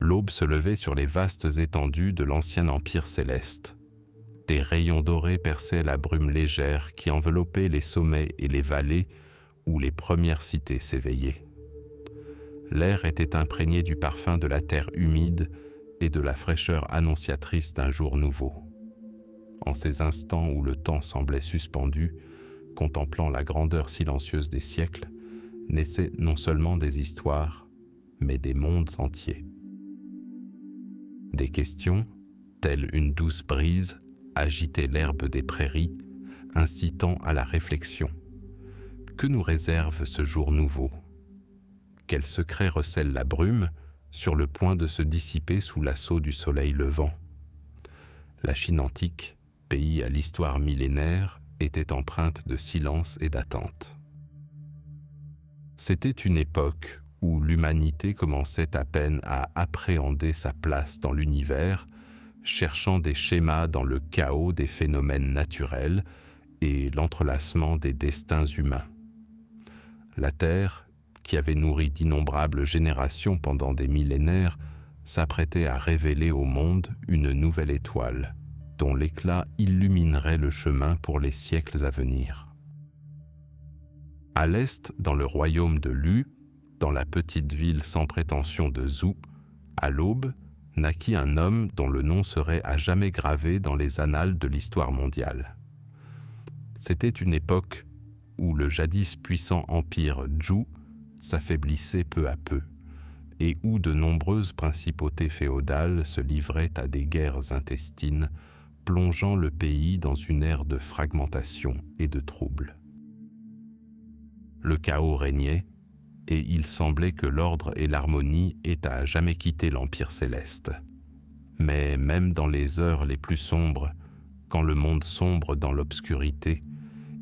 L'aube se levait sur les vastes étendues de l'ancien empire céleste. Des rayons dorés perçaient la brume légère qui enveloppait les sommets et les vallées où les premières cités s'éveillaient. L'air était imprégné du parfum de la terre humide et de la fraîcheur annonciatrice d'un jour nouveau. En ces instants où le temps semblait suspendu, contemplant la grandeur silencieuse des siècles, naissaient non seulement des histoires, mais des mondes entiers. Des questions, telles une douce brise, agitaient l'herbe des prairies, incitant à la réflexion. Que nous réserve ce jour nouveau? Quel secret recèle la brume, sur le point de se dissiper sous l'assaut du soleil levant? La Chine antique, pays à l'histoire millénaire, était empreinte de silence et d'attente. C'était une époque où l'humanité commençait à peine à appréhender sa place dans l'univers, cherchant des schémas dans le chaos des phénomènes naturels et l'entrelacement des destins humains. La Terre, qui avait nourri d'innombrables générations pendant des millénaires, s'apprêtait à révéler au monde une nouvelle étoile, dont l'éclat illuminerait le chemin pour les siècles à venir. À l'est, dans le royaume de Lu, dans la petite ville sans prétention de Zhou, à l'aube, naquit un homme dont le nom serait à jamais gravé dans les annales de l'histoire mondiale. C'était une époque où le jadis puissant empire Zhou s'affaiblissait peu à peu, et où de nombreuses principautés féodales se livraient à des guerres intestines, plongeant le pays dans une ère de fragmentation et de troubles. Le chaos régnait, et il semblait que l'ordre et l'harmonie aient à jamais quitté l'Empire céleste. Mais même dans les heures les plus sombres, quand le monde sombre dans l'obscurité,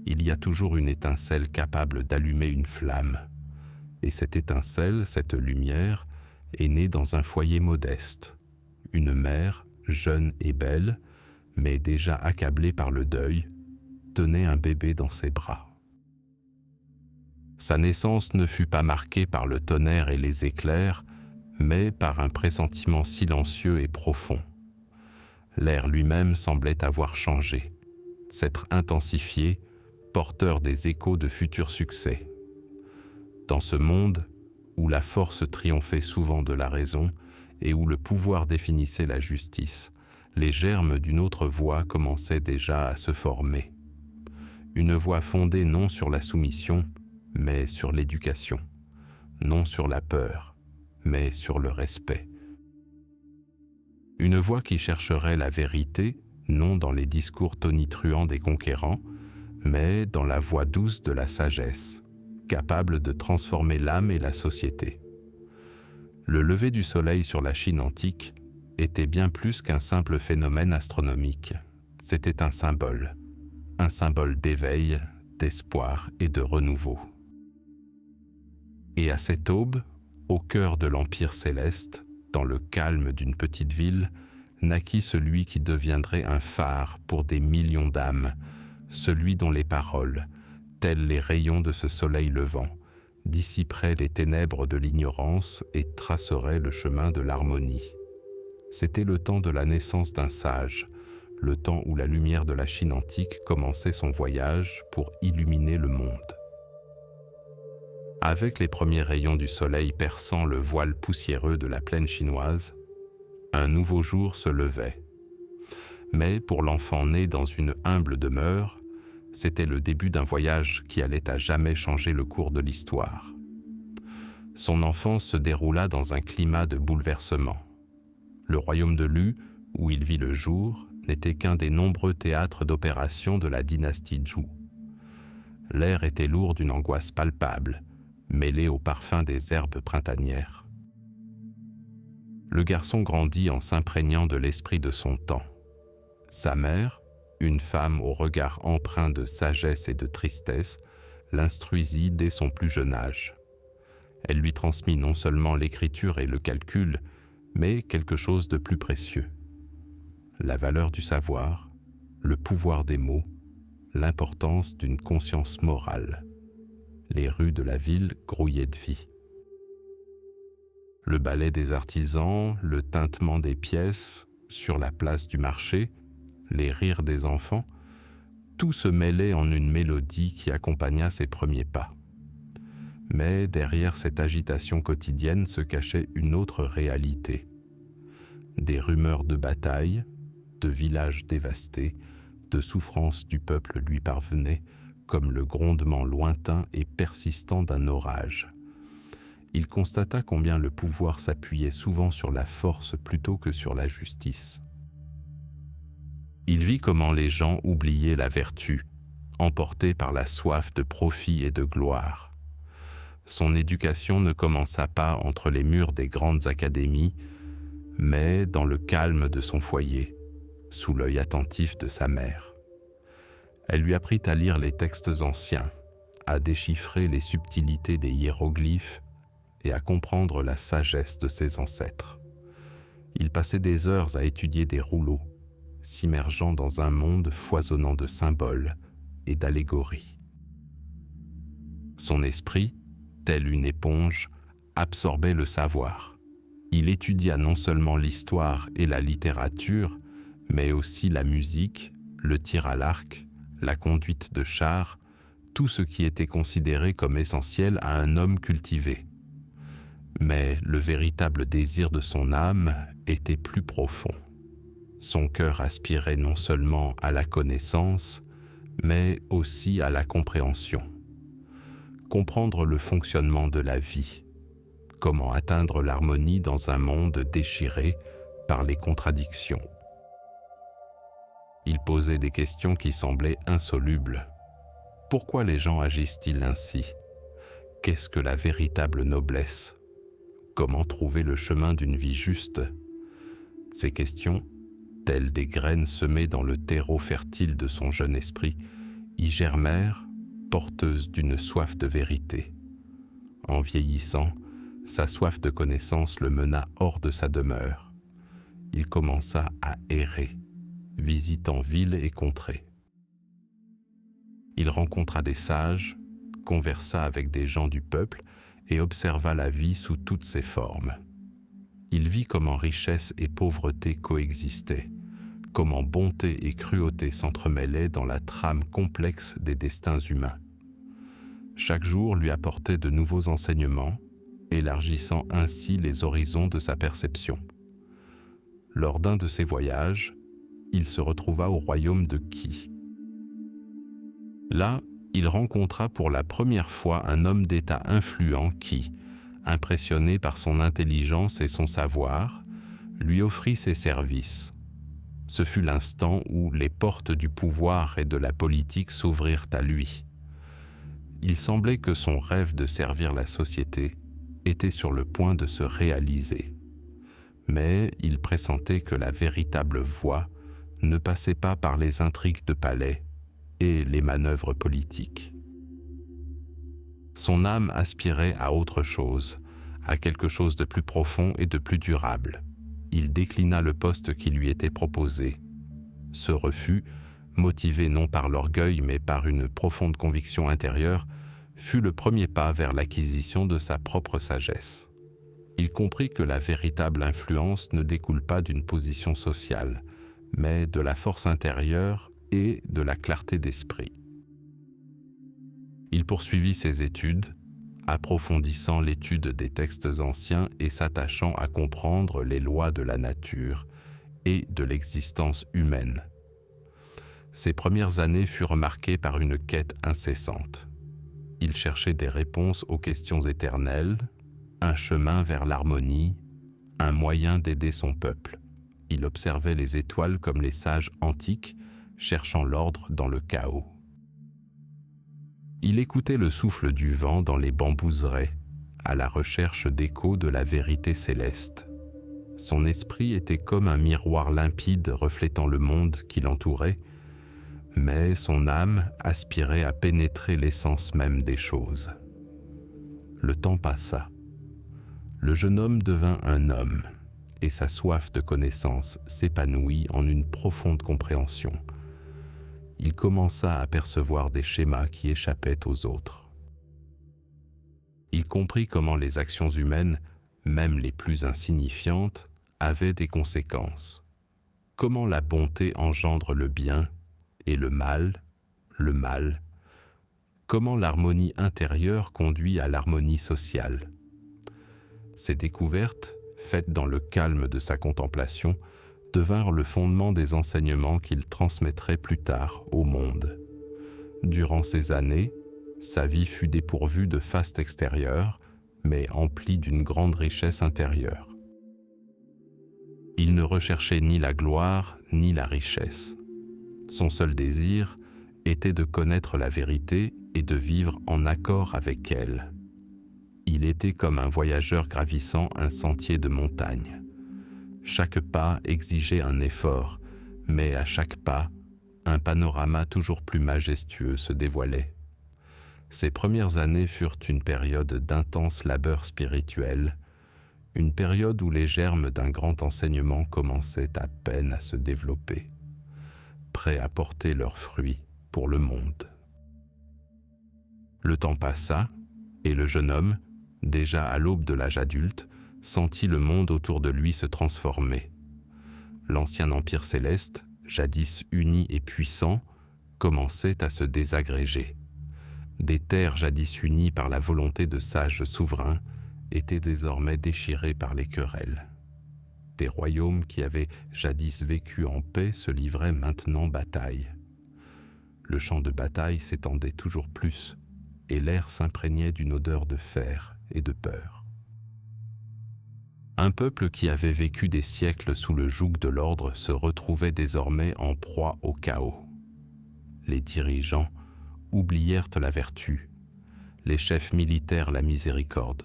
il y a toujours une étincelle capable d'allumer une flamme. Et cette étincelle, cette lumière, est née dans un foyer modeste. Une mère, jeune et belle, mais déjà accablée par le deuil, tenait un bébé dans ses bras. Sa naissance ne fut pas marquée par le tonnerre et les éclairs, mais par un pressentiment silencieux et profond. L'air lui-même semblait avoir changé, s'être intensifié, porteur des échos de futurs succès. Dans ce monde, où la force triomphait souvent de la raison et où le pouvoir définissait la justice, les germes d'une autre voie commençaient déjà à se former. Une voie fondée non sur la soumission, mais sur l'éducation, non sur la peur, mais sur le respect. Une voie qui chercherait la vérité, non dans les discours tonitruants des conquérants, mais dans la voie douce de la sagesse, capable de transformer l'âme et la société. Le lever du soleil sur la Chine antique était bien plus qu'un simple phénomène astronomique. C'était un symbole d'éveil, d'espoir et de renouveau. Et à cette aube, au cœur de l'Empire céleste, dans le calme d'une petite ville, naquit celui qui deviendrait un phare pour des millions d'âmes, celui dont les paroles, tels les rayons de ce soleil levant, dissiperaient les ténèbres de l'ignorance et traceraient le chemin de l'harmonie. C'était le temps de la naissance d'un sage, le temps où la lumière de la Chine antique commençait son voyage pour illuminer le monde. Avec les premiers rayons du soleil perçant le voile poussiéreux de la plaine chinoise, un nouveau jour se levait. Mais pour l'enfant né dans une humble demeure, c'était le début d'un voyage qui allait à jamais changer le cours de l'histoire. Son enfance se déroula dans un climat de bouleversement. Le royaume de Lu, où il vit le jour, n'était qu'un des nombreux théâtres d'opérations de la dynastie Zhou. L'air était lourd d'une angoisse palpable, mêlée au parfum des herbes printanières. Le garçon grandit en s'imprégnant de l'esprit de son temps. Sa mère, une femme au regard empreint de sagesse et de tristesse, l'instruisit dès son plus jeune âge. Elle lui transmit non seulement l'écriture et le calcul, mais quelque chose de plus précieux. La valeur du savoir, le pouvoir des mots, l'importance d'une conscience morale. Les rues de la ville grouillaient de vie. Le balai des artisans, le tintement des pièces sur la place du marché, les rires des enfants, tout se mêlait en une mélodie qui accompagna ses premiers pas. Mais derrière cette agitation quotidienne se cachait une autre réalité. Des rumeurs de batailles, de villages dévastés, de souffrances du peuple lui parvenaient comme le grondement lointain et persistant d'un orage. Il constata combien le pouvoir s'appuyait souvent sur la force plutôt que sur la justice. Il vit comment les gens oubliaient la vertu, emportés par la soif de profit et de gloire. Son éducation ne commença pas entre les murs des grandes académies, mais dans le calme de son foyer, sous l'œil attentif de sa mère. Elle lui apprit à lire les textes anciens, à déchiffrer les subtilités des hiéroglyphes et à comprendre la sagesse de ses ancêtres. Il passait des heures à étudier des rouleaux, s'immergeant dans un monde foisonnant de symboles et d'allégories. Son esprit, tel une éponge, absorbait le savoir. Il étudia non seulement l'histoire et la littérature, mais aussi la musique, le tir à l'arc, la conduite de chars, tout ce qui était considéré comme essentiel à un homme cultivé. Mais le véritable désir de son âme était plus profond. Son cœur aspirait non seulement à la connaissance, mais aussi à la compréhension. Comprendre le fonctionnement de la vie, comment atteindre l'harmonie dans un monde déchiré par les contradictions. Il posait des questions qui semblaient insolubles. Pourquoi les gens agissent-ils ainsi? Qu'est-ce que la véritable noblesse? Comment trouver le chemin d'une vie juste? Ces questions, telles des graines semées dans le terreau fertile de son jeune esprit, y germèrent, porteuses d'une soif de vérité. En vieillissant, sa soif de connaissance le mena hors de sa demeure. Il commença à errer, visitant villes et contrées. Il rencontra des sages, conversa avec des gens du peuple et observa la vie sous toutes ses formes. Il vit comment richesse et pauvreté coexistaient, comment bonté et cruauté s'entremêlaient dans la trame complexe des destins humains. Chaque jour lui apportait de nouveaux enseignements, élargissant ainsi les horizons de sa perception. Lors d'un de ses voyages, il se retrouva au royaume de Qi. Là, il rencontra pour la première fois un homme d'État influent qui, impressionné par son intelligence et son savoir, lui offrit ses services. Ce fut l'instant où les portes du pouvoir et de la politique s'ouvrirent à lui. Il semblait que son rêve de servir la société était sur le point de se réaliser. Mais il pressentait que la véritable voie ne passait pas par les intrigues de palais et les manœuvres politiques. Son âme aspirait à autre chose, à quelque chose de plus profond et de plus durable. Il déclina le poste qui lui était proposé. Ce refus, motivé non par l'orgueil mais par une profonde conviction intérieure, fut le premier pas vers l'acquisition de sa propre sagesse. Il comprit que la véritable influence ne découle pas d'une position sociale, mais de la force intérieure et de la clarté d'esprit. Il poursuivit ses études, approfondissant l'étude des textes anciens et s'attachant à comprendre les lois de la nature et de l'existence humaine. Ses premières années furent marquées par une quête incessante. Il cherchait des réponses aux questions éternelles, un chemin vers l'harmonie, un moyen d'aider son peuple. Il observait les étoiles comme les sages antiques, cherchant l'ordre dans le chaos. Il écoutait le souffle du vent dans les bambouseraies, à la recherche d'échos de la vérité céleste. Son esprit était comme un miroir limpide reflétant le monde qui l'entourait, mais son âme aspirait à pénétrer l'essence même des choses. Le temps passa. Le jeune homme devint un homme, et sa soif de connaissance s'épanouit en une profonde compréhension. Il commença à percevoir des schémas qui échappaient aux autres. Il comprit comment les actions humaines, même les plus insignifiantes, avaient des conséquences. Comment la bonté engendre le bien et le mal, comment l'harmonie intérieure conduit à l'harmonie sociale. Ces découvertes, faites dans le calme de sa contemplation, devinrent le fondement des enseignements qu'il transmettrait plus tard au monde. Durant ces années, sa vie fut dépourvue de faste extérieur, mais emplie d'une grande richesse intérieure. Il ne recherchait ni la gloire ni la richesse. Son seul désir était de connaître la vérité et de vivre en accord avec elle. Il était comme un voyageur gravissant un sentier de montagne. Chaque pas exigeait un effort, mais à chaque pas, un panorama toujours plus majestueux se dévoilait. Ces premières années furent une période d'intense labeur spirituel, une période où les germes d'un grand enseignement commençaient à peine à se développer, prêts à porter leurs fruits pour le monde. Le temps passa, et le jeune homme, déjà à l'aube de l'âge adulte, sentit le monde autour de lui se transformer. L'ancien empire céleste, jadis uni et puissant, commençait à se désagréger. Des terres jadis unies par la volonté de sages souverains étaient désormais déchirées par les querelles. Des royaumes qui avaient jadis vécu en paix se livraient maintenant bataille. Le champ de bataille s'étendait toujours plus, et l'air s'imprégnait d'une odeur de fer et de peur. Un peuple qui avait vécu des siècles sous le joug de l'ordre se retrouvait désormais en proie au chaos. Les dirigeants oublièrent la vertu, les chefs militaires la miséricorde.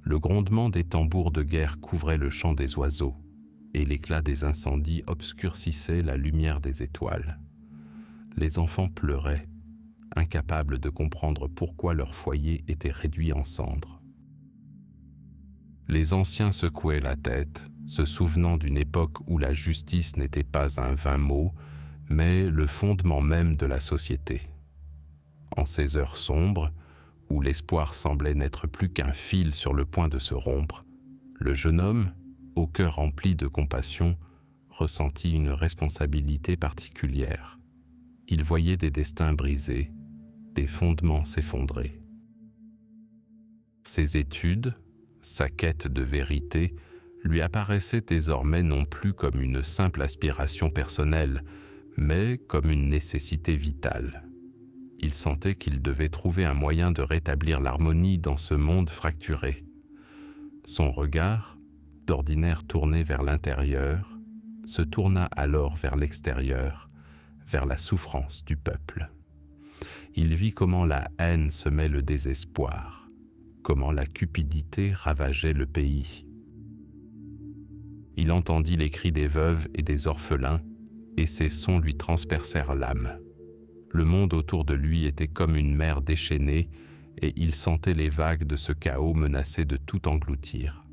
Le grondement des tambours de guerre couvrait le chant des oiseaux, et l'éclat des incendies obscurcissait la lumière des étoiles. Les enfants pleuraient, incapables de comprendre pourquoi leur foyer était réduit en cendres. Les anciens secouaient la tête, se souvenant d'une époque où la justice n'était pas un vain mot, mais le fondement même de la société. En ces heures sombres, où l'espoir semblait n'être plus qu'un fil sur le point de se rompre, le jeune homme, au cœur rempli de compassion, ressentit une responsabilité particulière. Il voyait des destins brisés, des fondements s'effondrer. Ses études, sa quête de vérité, lui apparaissaient désormais non plus comme une simple aspiration personnelle, mais comme une nécessité vitale. Il sentait qu'il devait trouver un moyen de rétablir l'harmonie dans ce monde fracturé. Son regard, d'ordinaire tourné vers l'intérieur, se tourna alors vers l'extérieur, vers la souffrance du peuple. Il vit comment la haine semait le désespoir, comment la cupidité ravageait le pays. Il entendit les cris des veuves et des orphelins, et ces sons lui transpercèrent l'âme. Le monde autour de lui était comme une mer déchaînée, et il sentait les vagues de ce chaos menacer de tout engloutir.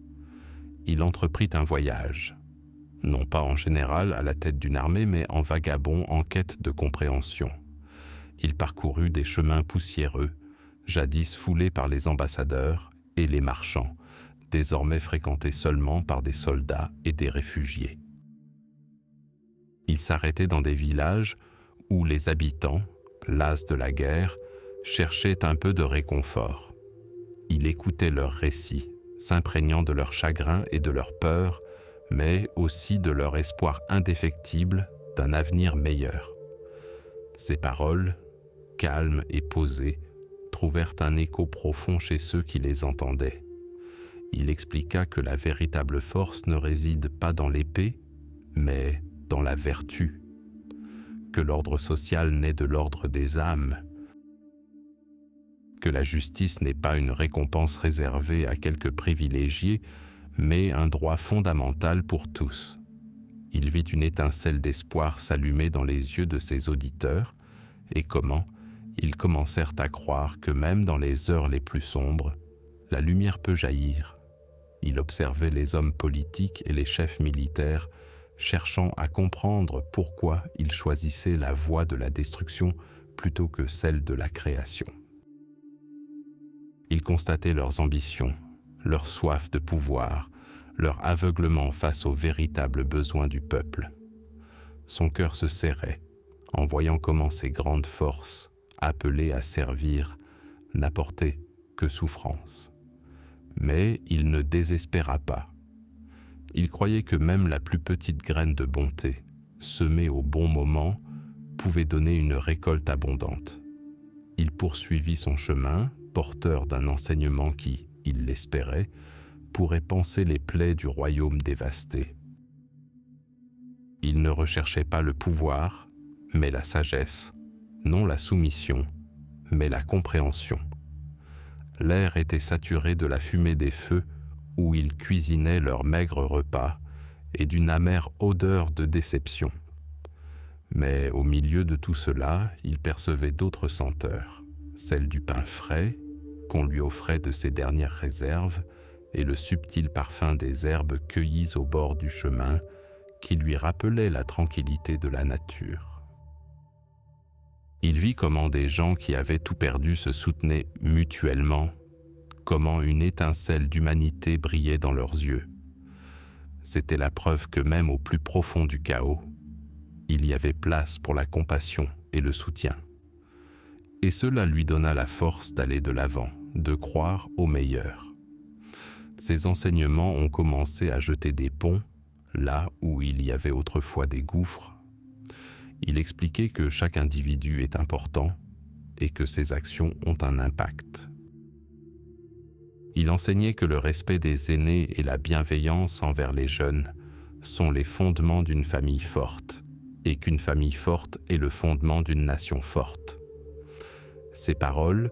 Il entreprit un voyage, non pas en général à la tête d'une armée, mais en vagabond en quête de compréhension. Il parcourut des chemins poussiéreux, jadis foulés par les ambassadeurs et les marchands, désormais fréquentés seulement par des soldats et des réfugiés. Il s'arrêtait dans des villages où les habitants, las de la guerre, cherchaient un peu de réconfort. Il écoutait leurs récits, s'imprégnant de leur chagrin et de leur peur, mais aussi de leur espoir indéfectible d'un avenir meilleur. Ces paroles, calmes et posées, trouvèrent un écho profond chez ceux qui les entendaient. Il expliqua que la véritable force ne réside pas dans l'épée, mais dans la vertu, que l'ordre social naît de l'ordre des âmes, que la justice n'est pas une récompense réservée à quelques privilégiés, mais un droit fondamental pour tous. Il vit une étincelle d'espoir s'allumer dans les yeux de ses auditeurs, et comment ils commencèrent à croire que même dans les heures les plus sombres, la lumière peut jaillir. Il observait les hommes politiques et les chefs militaires cherchant à comprendre pourquoi ils choisissaient la voie de la destruction plutôt que celle de la création. Il constatait leurs ambitions, leur soif de pouvoir, leur aveuglement face aux véritables besoins du peuple. Son cœur se serrait en voyant comment ces grandes forces, appelées à servir, n'apportaient que souffrance. Mais il ne désespéra pas. Il croyait que même la plus petite graine de bonté, semée au bon moment, pouvait donner une récolte abondante. Il poursuivit son chemin, porteur d'un enseignement qui, il l'espérait, pourrait panser les plaies du royaume dévasté. Il ne recherchait pas le pouvoir, mais la sagesse, non la soumission, mais la compréhension. L'air était saturé de la fumée des feux où ils cuisinaient leur maigre repas et d'une amère odeur de déception. Mais au milieu de tout cela, il percevait d'autres senteurs, celle du pain frais qu'on lui offrait de ses dernières réserves et le subtil parfum des herbes cueillies au bord du chemin qui lui rappelait la tranquillité de la nature. Il vit comment des gens qui avaient tout perdu se soutenaient mutuellement, comment une étincelle d'humanité brillait dans leurs yeux. C'était la preuve que même au plus profond du chaos, il y avait place pour la compassion et le soutien. Et cela lui donna la force d'aller de l'avant, de croire au meilleur. Ses enseignements ont commencé à jeter des ponts, là où il y avait autrefois des gouffres. Il expliquait que chaque individu est important et que ses actions ont un impact. Il enseignait que le respect des aînés et la bienveillance envers les jeunes sont les fondements d'une famille forte et qu'une famille forte est le fondement d'une nation forte. Ses paroles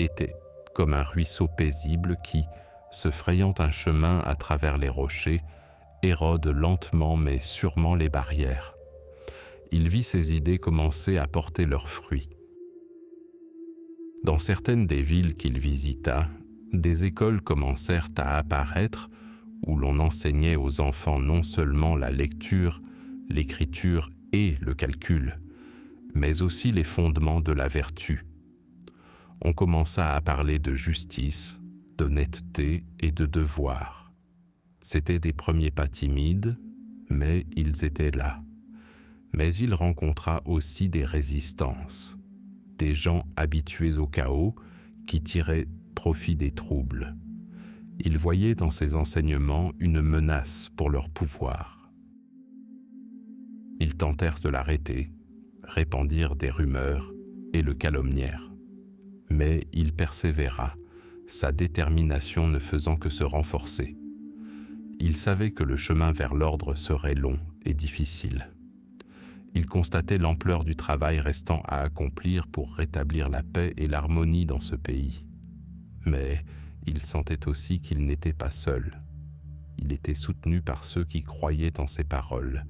étaient comme un ruisseau paisible qui, se frayant un chemin à travers les rochers, érode lentement mais sûrement les barrières. Il vit ses idées commencer à porter leurs fruits. Dans certaines des villes qu'il visita, des écoles commencèrent à apparaître où l'on enseignait aux enfants non seulement la lecture, l'écriture et le calcul, mais aussi les fondements de la vertu. On commença à parler de justice, d'honnêteté et de devoir. C'étaient des premiers pas timides, mais ils étaient là. Mais il rencontra aussi des résistances, des gens habitués au chaos qui tiraient profit des troubles. Ils voyaient dans ces enseignements une menace pour leur pouvoir. Ils tentèrent de l'arrêter, répandirent des rumeurs et le calomnièrent. Mais il persévéra, sa détermination ne faisant que se renforcer. Il savait que le chemin vers l'ordre serait long et difficile. Il constatait l'ampleur du travail restant à accomplir pour rétablir la paix et l'harmonie dans ce pays. Mais il sentait aussi qu'il n'était pas seul. Il était soutenu par ceux qui croyaient en ses paroles,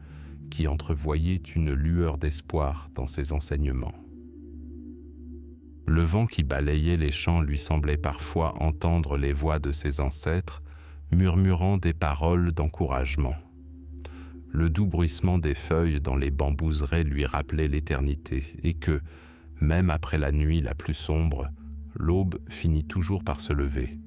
qui entrevoyaient une lueur d'espoir dans ses enseignements. Le vent qui balayait les champs lui semblait parfois entendre les voix de ses ancêtres, murmurant des paroles d'encouragement. Le doux bruissement des feuilles dans les bambouseraies lui rappelait l'éternité et que, même après la nuit la plus sombre, l'aube finit toujours par se lever.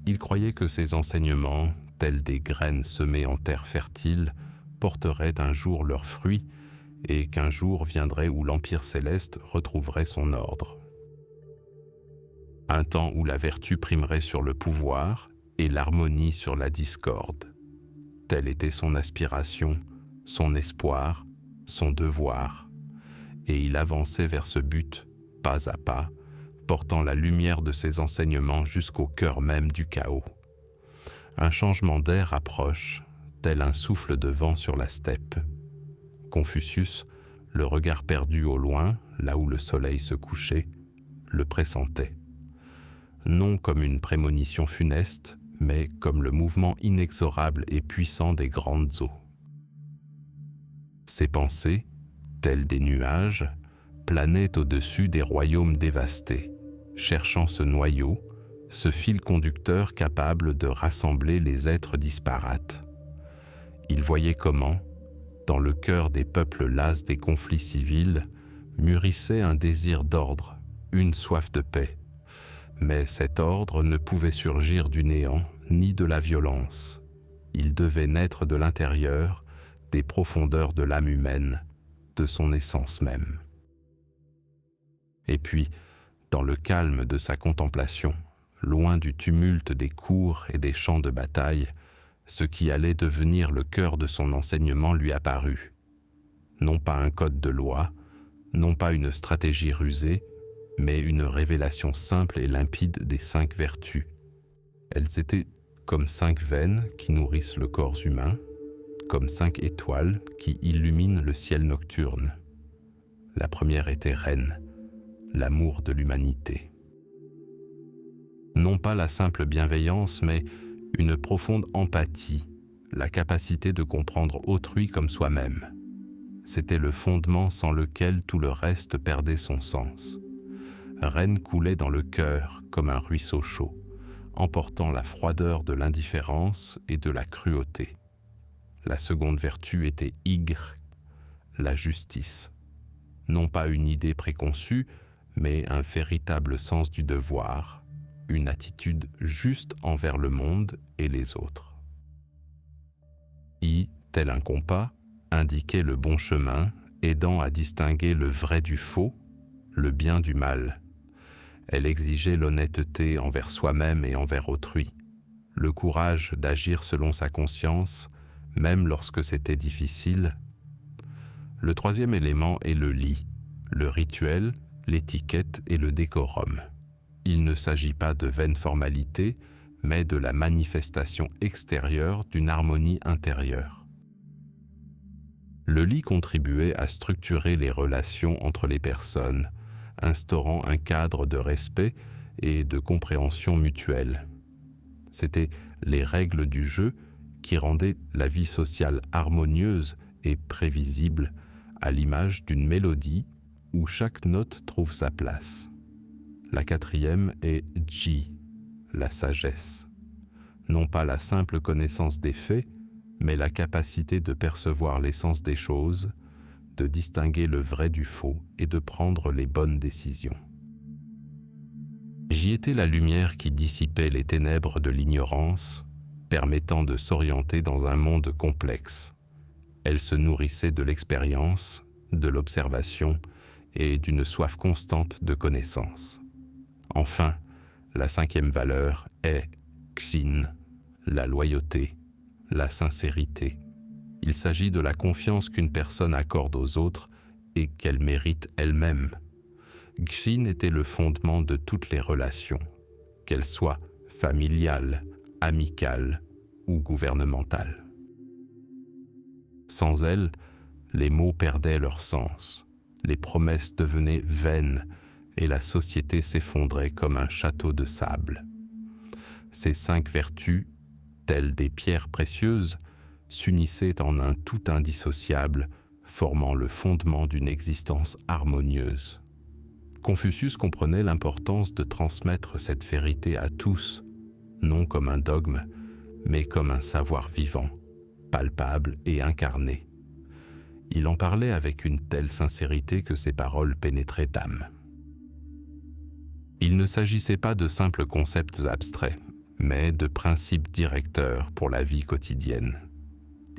Il croyait que ces enseignements, tels des graines semées en terre fertile, porteraient un jour leurs fruits et qu'un jour viendrait où l'Empire céleste retrouverait son ordre. Un temps où la vertu primerait sur le pouvoir et l'harmonie sur la discorde. Telle était son aspiration, son espoir, son devoir, et il avançait vers ce but, pas à pas, portant la lumière de ses enseignements jusqu'au cœur même du chaos. Un changement d'air approche, tel un souffle de vent sur la steppe. Confucius, le regard perdu au loin, là où le soleil se couchait, le pressentait. Non comme une prémonition funeste, mais comme le mouvement inexorable et puissant des grandes eaux. Ses pensées, telles des nuages, planaient au-dessus des royaumes dévastés, cherchant ce noyau, ce fil conducteur capable de rassembler les êtres disparates. Il voyait comment, dans le cœur des peuples las des conflits civils, mûrissait un désir d'ordre, une soif de paix. Mais cet ordre ne pouvait surgir du néant, ni de la violence. Il devait naître de l'intérieur, des profondeurs de l'âme humaine, de son essence même. Et puis, dans le calme de sa contemplation, loin du tumulte des cours et des champs de bataille, ce qui allait devenir le cœur de son enseignement lui apparut. Non pas un code de loi, non pas une stratégie rusée, mais une révélation simple et limpide des 5 vertus. Elles étaient comme 5 veines qui nourrissent le corps humain, comme 5 étoiles qui illuminent le ciel nocturne. La première était reine, l'amour de l'humanité. Non pas la simple bienveillance, mais une profonde empathie, la capacité de comprendre autrui comme soi-même. C'était le fondement sans lequel tout le reste perdait son sens. Reine coulait dans le cœur comme un ruisseau chaud, emportant la froideur de l'indifférence et de la cruauté. La seconde vertu était Ygre, la justice. Non pas une idée préconçue, mais un véritable sens du devoir, une attitude juste envers le monde et les autres. I, tel un compas, indiquait le bon chemin, aidant à distinguer le vrai du faux, le bien du mal. Elle exigeait l'honnêteté envers soi-même et envers autrui, le courage d'agir selon sa conscience, même lorsque c'était difficile. Le troisième élément est le lit, le rituel, l'étiquette et le décorum. Il ne s'agit pas de vaines formalités, mais de la manifestation extérieure d'une harmonie intérieure. Le lit contribuait à structurer les relations entre les personnes, instaurant un cadre de respect et de compréhension mutuelle. C'étaient les règles du jeu qui rendaient la vie sociale harmonieuse et prévisible, à l'image d'une mélodie où chaque note trouve sa place. La quatrième est Ji, la sagesse. Non pas la simple connaissance des faits, mais la capacité de percevoir l'essence des choses, de distinguer le vrai du faux et de prendre les bonnes décisions. J'y étais la lumière qui dissipait les ténèbres de l'ignorance, permettant de s'orienter dans un monde complexe. Elle se nourrissait de l'expérience, de l'observation et d'une soif constante de connaissance. Enfin, la cinquième valeur est Xin, la loyauté, la sincérité. Il s'agit de la confiance qu'une personne accorde aux autres et qu'elle mérite elle-même. Xin était le fondement de toutes les relations, qu'elles soient familiales, amicales ou gouvernementales. Sans elle, les mots perdaient leur sens, les promesses devenaient vaines et la société s'effondrait comme un château de sable. Ces 5 vertus, telles des pierres précieuses, s'unissaient en un tout indissociable, formant le fondement d'une existence harmonieuse. Confucius comprenait l'importance de transmettre cette vérité à tous, non comme un dogme, mais comme un savoir vivant, palpable et incarné. Il en parlait avec une telle sincérité que ses paroles pénétraient d'âme. Il ne s'agissait pas de simples concepts abstraits, mais de principes directeurs pour la vie quotidienne.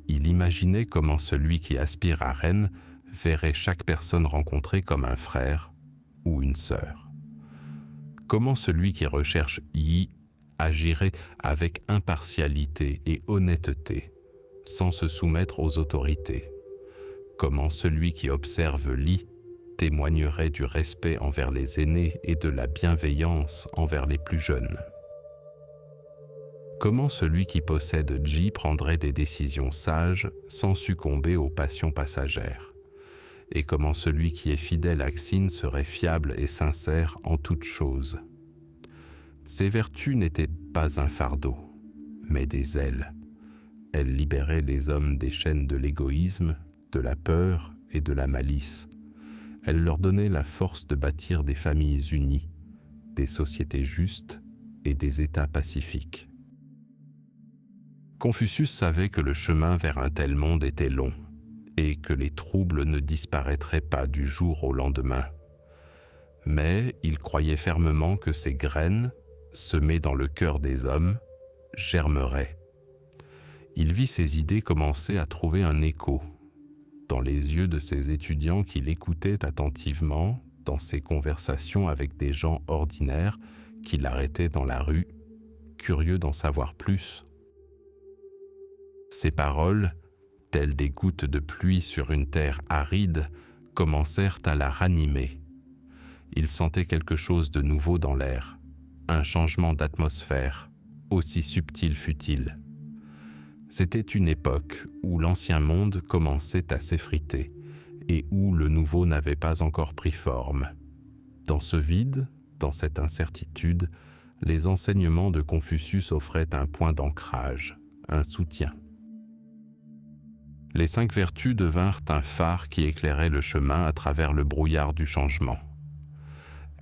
Il imaginait comment celui qui aspire à reine verrait chaque personne rencontrée comme un frère ou une sœur. Comment celui qui recherche Yi agirait avec impartialité et honnêteté, sans se soumettre aux autorités. Comment celui qui observe Li témoignerait du respect envers les aînés et de la bienveillance envers les plus jeunes. Comment celui qui possède Ji prendrait des décisions sages sans succomber aux passions passagères. Et comment celui qui est fidèle à Xin serait fiable et sincère en toutes choses. Ces vertus n'étaient pas un fardeau, mais des ailes. Elles libéraient les hommes des chaînes de l'égoïsme, de la peur et de la malice. Elles leur donnaient la force de bâtir des familles unies, des sociétés justes et des États pacifiques. Confucius savait que le chemin vers un tel monde était long et que les troubles ne disparaîtraient pas du jour au lendemain. Mais il croyait fermement que ces graines, semées dans le cœur des hommes, germerait. Il vit ses idées commencer à trouver un écho dans les yeux de ses étudiants qui l'écoutaient attentivement, dans ses conversations avec des gens ordinaires qui l'arrêtaient dans la rue, curieux d'en savoir plus. Ses paroles, telles des gouttes de pluie sur une terre aride, commencèrent à la ranimer. Il sentait quelque chose de nouveau dans l'air, un changement d'atmosphère, aussi subtil fut-il. C'était une époque où l'ancien monde commençait à s'effriter et où le nouveau n'avait pas encore pris forme. Dans ce vide, dans cette incertitude, les enseignements de Confucius offraient un point d'ancrage, un soutien. Les 5 vertus devinrent un phare qui éclairait le chemin à travers le brouillard du changement.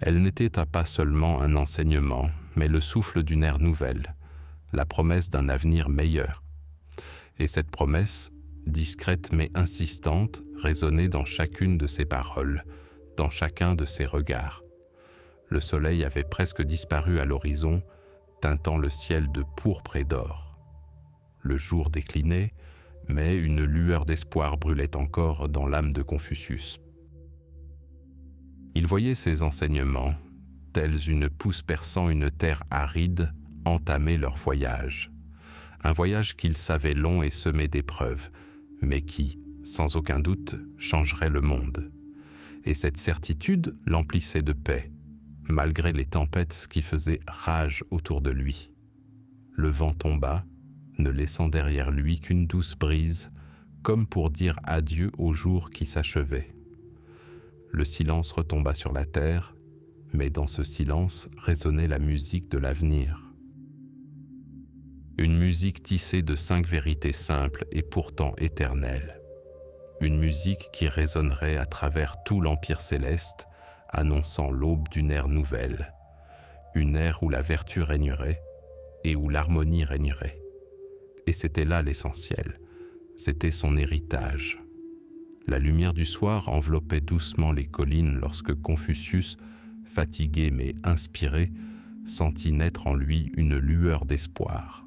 Elles n'étaient pas seulement un enseignement, mais le souffle d'une ère nouvelle, la promesse d'un avenir meilleur. Et cette promesse, discrète mais insistante, résonnait dans chacune de ses paroles, dans chacun de ses regards. Le soleil avait presque disparu à l'horizon, teintant le ciel de pourpre et d'or. Le jour déclinait, mais une lueur d'espoir brûlait encore dans l'âme de Confucius. Il voyait ses enseignements, tels une pousse perçant une terre aride, entamer leur voyage. Un voyage qu'il savait long et semé d'épreuves, mais qui, sans aucun doute, changerait le monde. Et cette certitude l'emplissait de paix, malgré les tempêtes qui faisaient rage autour de lui. Le vent tomba, ne laissant derrière lui qu'une douce brise, comme pour dire adieu au jour qui s'achevait. Le silence retomba sur la terre, mais dans ce silence résonnait la musique de l'avenir. Une musique tissée de 5 vérités simples et pourtant éternelles. Une musique qui résonnerait à travers tout l'Empire céleste, annonçant l'aube d'une ère nouvelle. Une ère où la vertu régnerait et où l'harmonie régnerait. Et c'était là l'essentiel, c'était son héritage. La lumière du soir enveloppait doucement les collines lorsque Confucius, fatigué mais inspiré, sentit naître en lui une lueur d'espoir.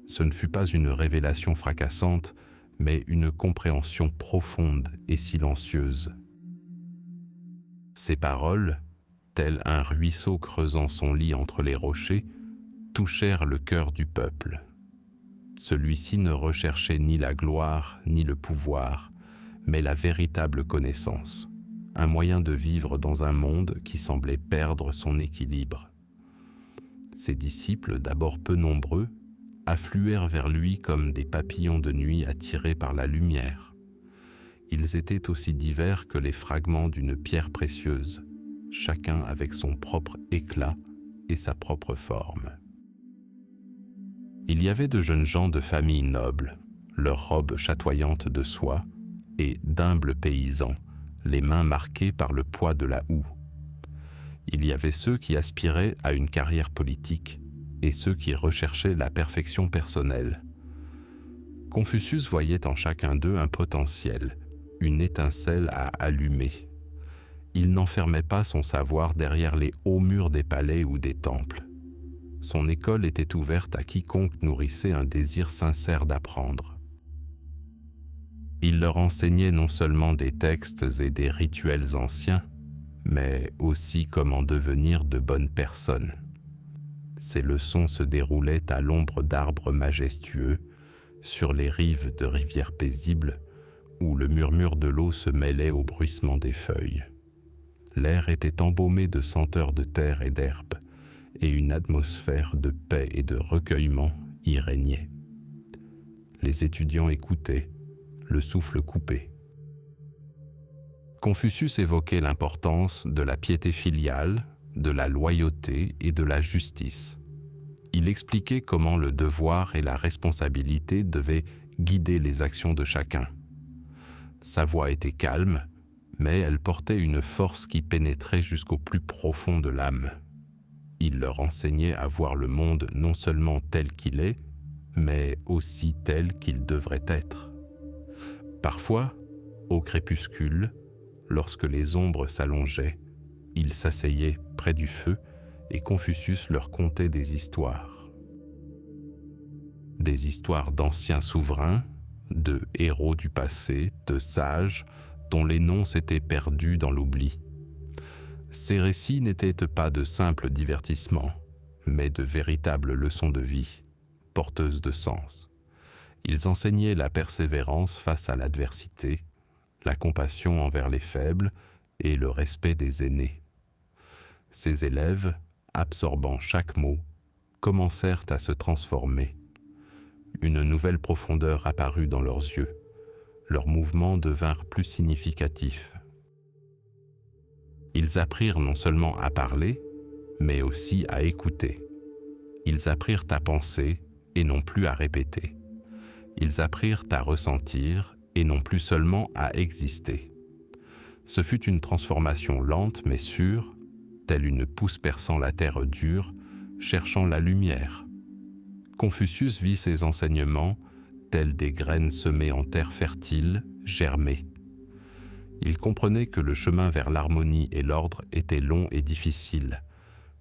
Ce ne fut pas une révélation fracassante, mais une compréhension profonde et silencieuse. Ces paroles, tel un ruisseau creusant son lit entre les rochers, touchèrent le cœur du peuple. Celui-ci ne recherchait ni la gloire ni le pouvoir, mais la véritable connaissance, un moyen de vivre dans un monde qui semblait perdre son équilibre. Ses disciples, d'abord peu nombreux, affluèrent vers lui comme des papillons de nuit attirés par la lumière. Ils étaient aussi divers que les fragments d'une pierre précieuse, chacun avec son propre éclat et sa propre forme. Il y avait de jeunes gens de famille noble, leurs robes chatoyantes de soie, et d'humbles paysans, les mains marquées par le poids de la houe. Il y avait ceux qui aspiraient à une carrière politique et ceux qui recherchaient la perfection personnelle. Confucius voyait en chacun d'eux un potentiel, une étincelle à allumer. Il n'enfermait pas son savoir derrière les hauts murs des palais ou des temples. Son école était ouverte à quiconque nourrissait un désir sincère d'apprendre. Il leur enseignait non seulement des textes et des rituels anciens, mais aussi comment devenir de bonnes personnes. Ces leçons se déroulaient à l'ombre d'arbres majestueux, sur les rives de rivières paisibles, où le murmure de l'eau se mêlait au bruissement des feuilles. L'air était embaumé de senteurs de terre et d'herbe, et une atmosphère de paix et de recueillement y régnait. Les étudiants écoutaient, le souffle coupé. Confucius évoquait l'importance de la piété filiale, de la loyauté et de la justice. Il expliquait comment le devoir et la responsabilité devaient guider les actions de chacun. Sa voix était calme, mais elle portait une force qui pénétrait jusqu'au plus profond de l'âme. Il leur enseignait à voir le monde non seulement tel qu'il est, mais aussi tel qu'il devrait être. Parfois, au crépuscule, lorsque les ombres s'allongeaient, ils s'asseyaient près du feu et Confucius leur contait des histoires. Des histoires d'anciens souverains, de héros du passé, de sages, dont les noms s'étaient perdus dans l'oubli. Ces récits n'étaient pas de simples divertissements, mais de véritables leçons de vie, porteuses de sens. Ils enseignaient la persévérance face à l'adversité, la compassion envers les faibles et le respect des aînés. Ces élèves, absorbant chaque mot, commencèrent à se transformer. Une nouvelle profondeur apparut dans leurs yeux. Leurs mouvements devinrent plus significatifs. Ils apprirent non seulement à parler, mais aussi à écouter. Ils apprirent à penser et non plus à répéter. Ils apprirent à ressentir et non plus seulement à exister. Ce fut une transformation lente mais sûre, telle une pousse perçant la terre dure, cherchant la lumière. Confucius vit ses enseignements tels des graines semées en terre fertile, germer. Il comprenait que le chemin vers l'harmonie et l'ordre était long et difficile,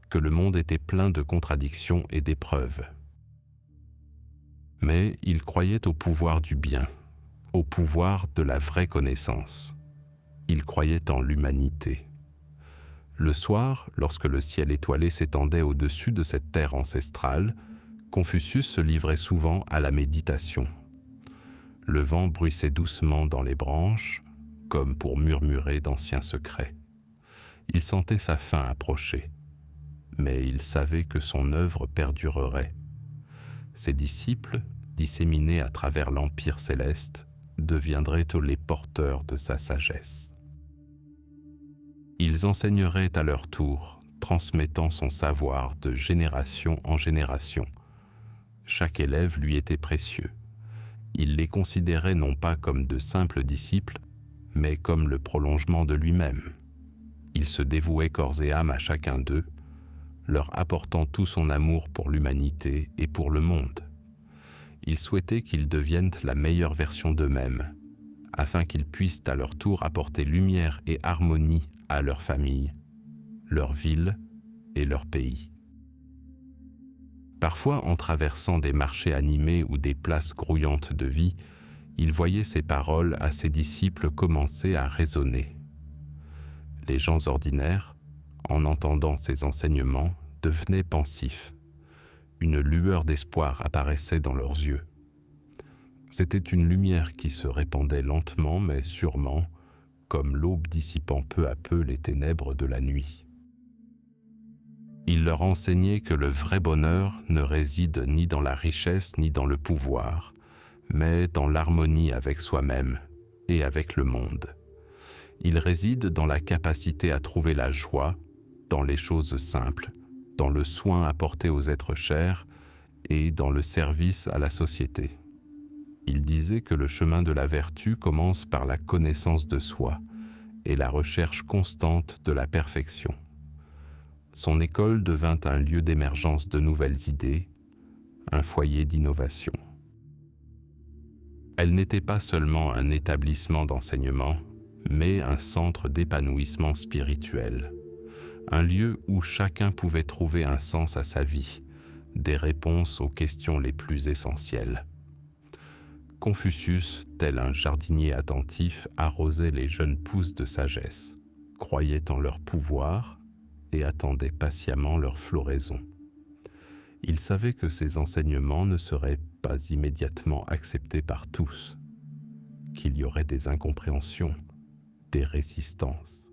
que le monde était plein de contradictions et d'épreuves. Mais il croyait au pouvoir du bien, au pouvoir de la vraie connaissance. Il croyait en l'humanité. Le soir, lorsque le ciel étoilé s'étendait au-dessus de cette terre ancestrale, Confucius se livrait souvent à la méditation. Le vent bruissait doucement dans les branches, comme pour murmurer d'anciens secrets. Il sentait sa fin approcher, mais il savait que son œuvre perdurerait. Ses disciples, disséminés à travers l'Empire céleste, deviendraient les porteurs de sa sagesse. Ils enseigneraient à leur tour, transmettant son savoir de génération en génération. Chaque élève lui était précieux. Il les considérait non pas comme de simples disciples, mais comme le prolongement de lui-même. Il se dévouait corps et âme à chacun d'eux, leur apportant tout son amour pour l'humanité et pour le monde. Il souhaitait qu'ils deviennent la meilleure version d'eux-mêmes, afin qu'ils puissent à leur tour apporter lumière et harmonie à leur famille, leur ville et leur pays. Parfois, en traversant des marchés animés ou des places grouillantes de vie, il voyait ces paroles à ses disciples commencer à résonner. Les gens ordinaires, en entendant ces enseignements, devenaient pensifs. Une lueur d'espoir apparaissait dans leurs yeux. C'était une lumière qui se répandait lentement mais sûrement, comme l'aube dissipant peu à peu les ténèbres de la nuit. Il leur enseignait que le vrai bonheur ne réside ni dans la richesse ni dans le pouvoir, mais dans l'harmonie avec soi-même et avec le monde. Il réside dans la capacité à trouver la joie dans les choses simples, dans le soin apporté aux êtres chers et dans le service à la société. Il disait que le chemin de la vertu commence par la connaissance de soi et la recherche constante de la perfection. Son école devint un lieu d'émergence de nouvelles idées, un foyer d'innovation. Elle n'était pas seulement un établissement d'enseignement, mais un centre d'épanouissement spirituel, un lieu où chacun pouvait trouver un sens à sa vie, des réponses aux questions les plus essentielles. Confucius, tel un jardinier attentif, arrosait les jeunes pousses de sagesse, croyait en leur pouvoir et attendait patiemment leur floraison. Il savait que ces enseignements ne seraient pas immédiatement acceptés par tous, qu'il y aurait des incompréhensions, des résistances.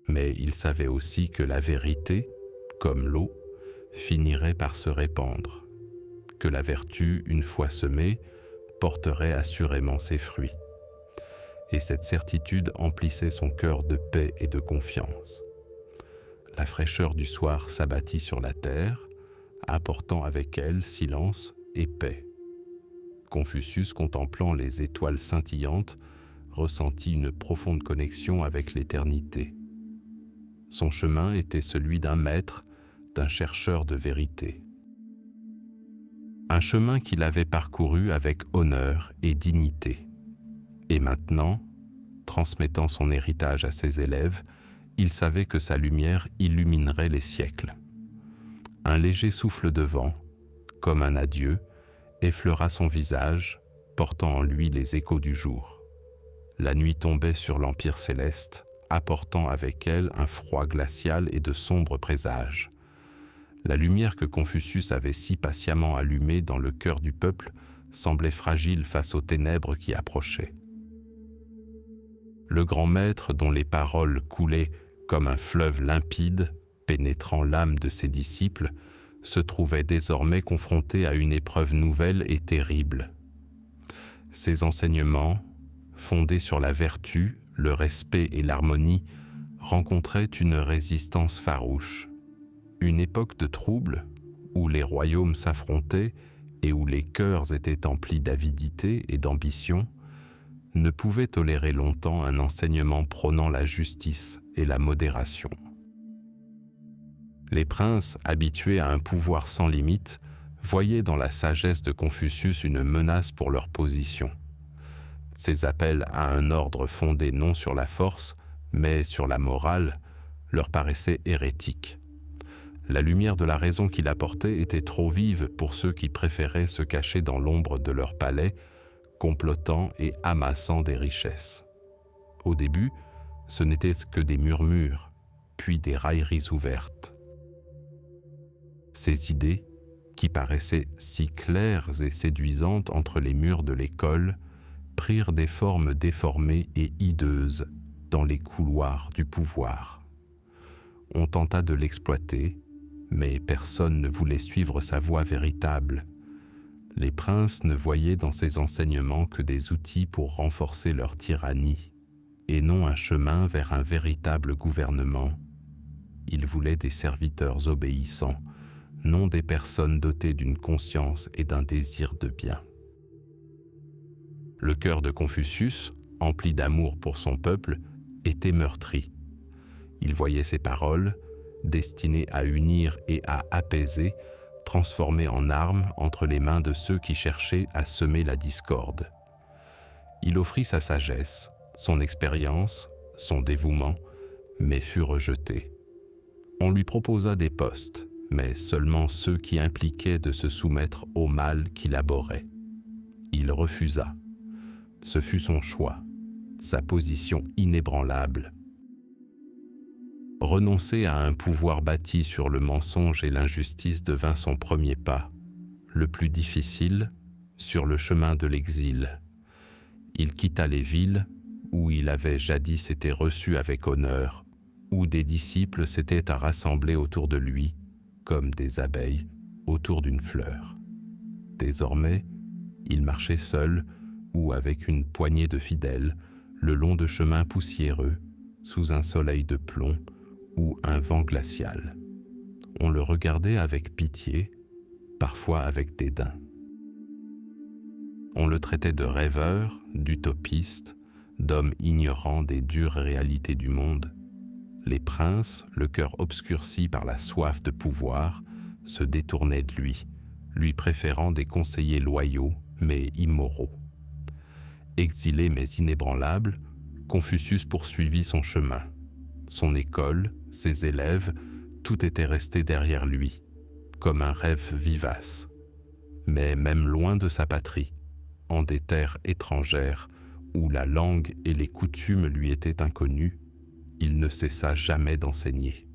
Mais il savait aussi que la vérité, comme l'eau, finirait par se répandre, que la vertu, une fois semée, porterait assurément ses fruits. Et cette certitude emplissait son cœur de paix et de confiance. La fraîcheur du soir s'abattit sur la terre, apportant avec elle silence et paix. Confucius, contemplant les étoiles scintillantes, ressentit une profonde connexion avec l'éternité. Son chemin était celui d'un maître, d'un chercheur de vérité. Un chemin qu'il avait parcouru avec honneur et dignité. Et maintenant, transmettant son héritage à ses élèves, il savait que sa lumière illuminerait les siècles. Un léger souffle de vent, comme un adieu, effleura son visage, portant en lui les échos du jour. La nuit tombait sur l'Empire céleste, apportant avec elle un froid glacial et de sombres présages. La lumière que Confucius avait si patiemment allumée dans le cœur du peuple semblait fragile face aux ténèbres qui approchaient. Le grand maître, dont les paroles coulaient comme un fleuve limpide, pénétrant l'âme de ses disciples, se trouvait désormais confronté à une épreuve nouvelle et terrible. Ses enseignements, fondés sur la vertu, le respect et l'harmonie, rencontraient une résistance farouche. Une époque de troubles, où les royaumes s'affrontaient et où les cœurs étaient emplis d'avidité et d'ambition, ne pouvait tolérer longtemps un enseignement prônant la justice et la modération. Les princes, habitués à un pouvoir sans limite, voyaient dans la sagesse de Confucius une menace pour leur position. Ses appels à un ordre fondé non sur la force, mais sur la morale, leur paraissaient hérétiques. La lumière de la raison qu'il apportait était trop vive pour ceux qui préféraient se cacher dans l'ombre de leur palais, complotant et amassant des richesses. Au début, ce n'étaient que des murmures, puis des railleries ouvertes. Ces idées, qui paraissaient si claires et séduisantes entre les murs de l'école, prirent des formes déformées et hideuses dans les couloirs du pouvoir. On tenta de l'exploiter, mais personne ne voulait suivre sa voie véritable. Les princes ne voyaient dans ces enseignements que des outils pour renforcer leur tyrannie, et non un chemin vers un véritable gouvernement. Ils voulaient des serviteurs obéissants, non des personnes dotées d'une conscience et d'un désir de bien. Le cœur de Confucius, empli d'amour pour son peuple, était meurtri. Il voyait ses paroles, destinées à unir et à apaiser, transformées en armes entre les mains de ceux qui cherchaient à semer la discorde. Il offrit sa sagesse, son expérience, son dévouement, mais fut rejeté. On lui proposa des postes, mais seulement ceux qui impliquaient de se soumettre au mal qu'il abhorrait. Il refusa. Ce fut son choix, sa position inébranlable. Renoncer à un pouvoir bâti sur le mensonge et l'injustice devint son premier pas, le plus difficile, sur le chemin de l'exil. Il quitta les villes où il avait jadis été reçu avec honneur, où des disciples s'étaient à rassembler autour de lui, comme des abeilles autour d'une fleur. Désormais, il marchait seul ou avec une poignée de fidèles, le long de chemins poussiéreux, sous un soleil de plomb ou un vent glacial. On le regardait avec pitié, parfois avec dédain. On le traitait de rêveur, d'utopiste, d'homme ignorant des dures réalités du monde. Les princes, le cœur obscurci par la soif de pouvoir, se détournaient de lui préférant des conseillers loyaux mais immoraux. Exilé mais inébranlable, Confucius poursuivit son chemin. Son école, ses élèves, tout était resté derrière lui, comme un rêve vivace. Mais même loin de sa patrie, en des terres étrangères, où la langue et les coutumes lui étaient inconnues, il ne cessa jamais d'enseigner.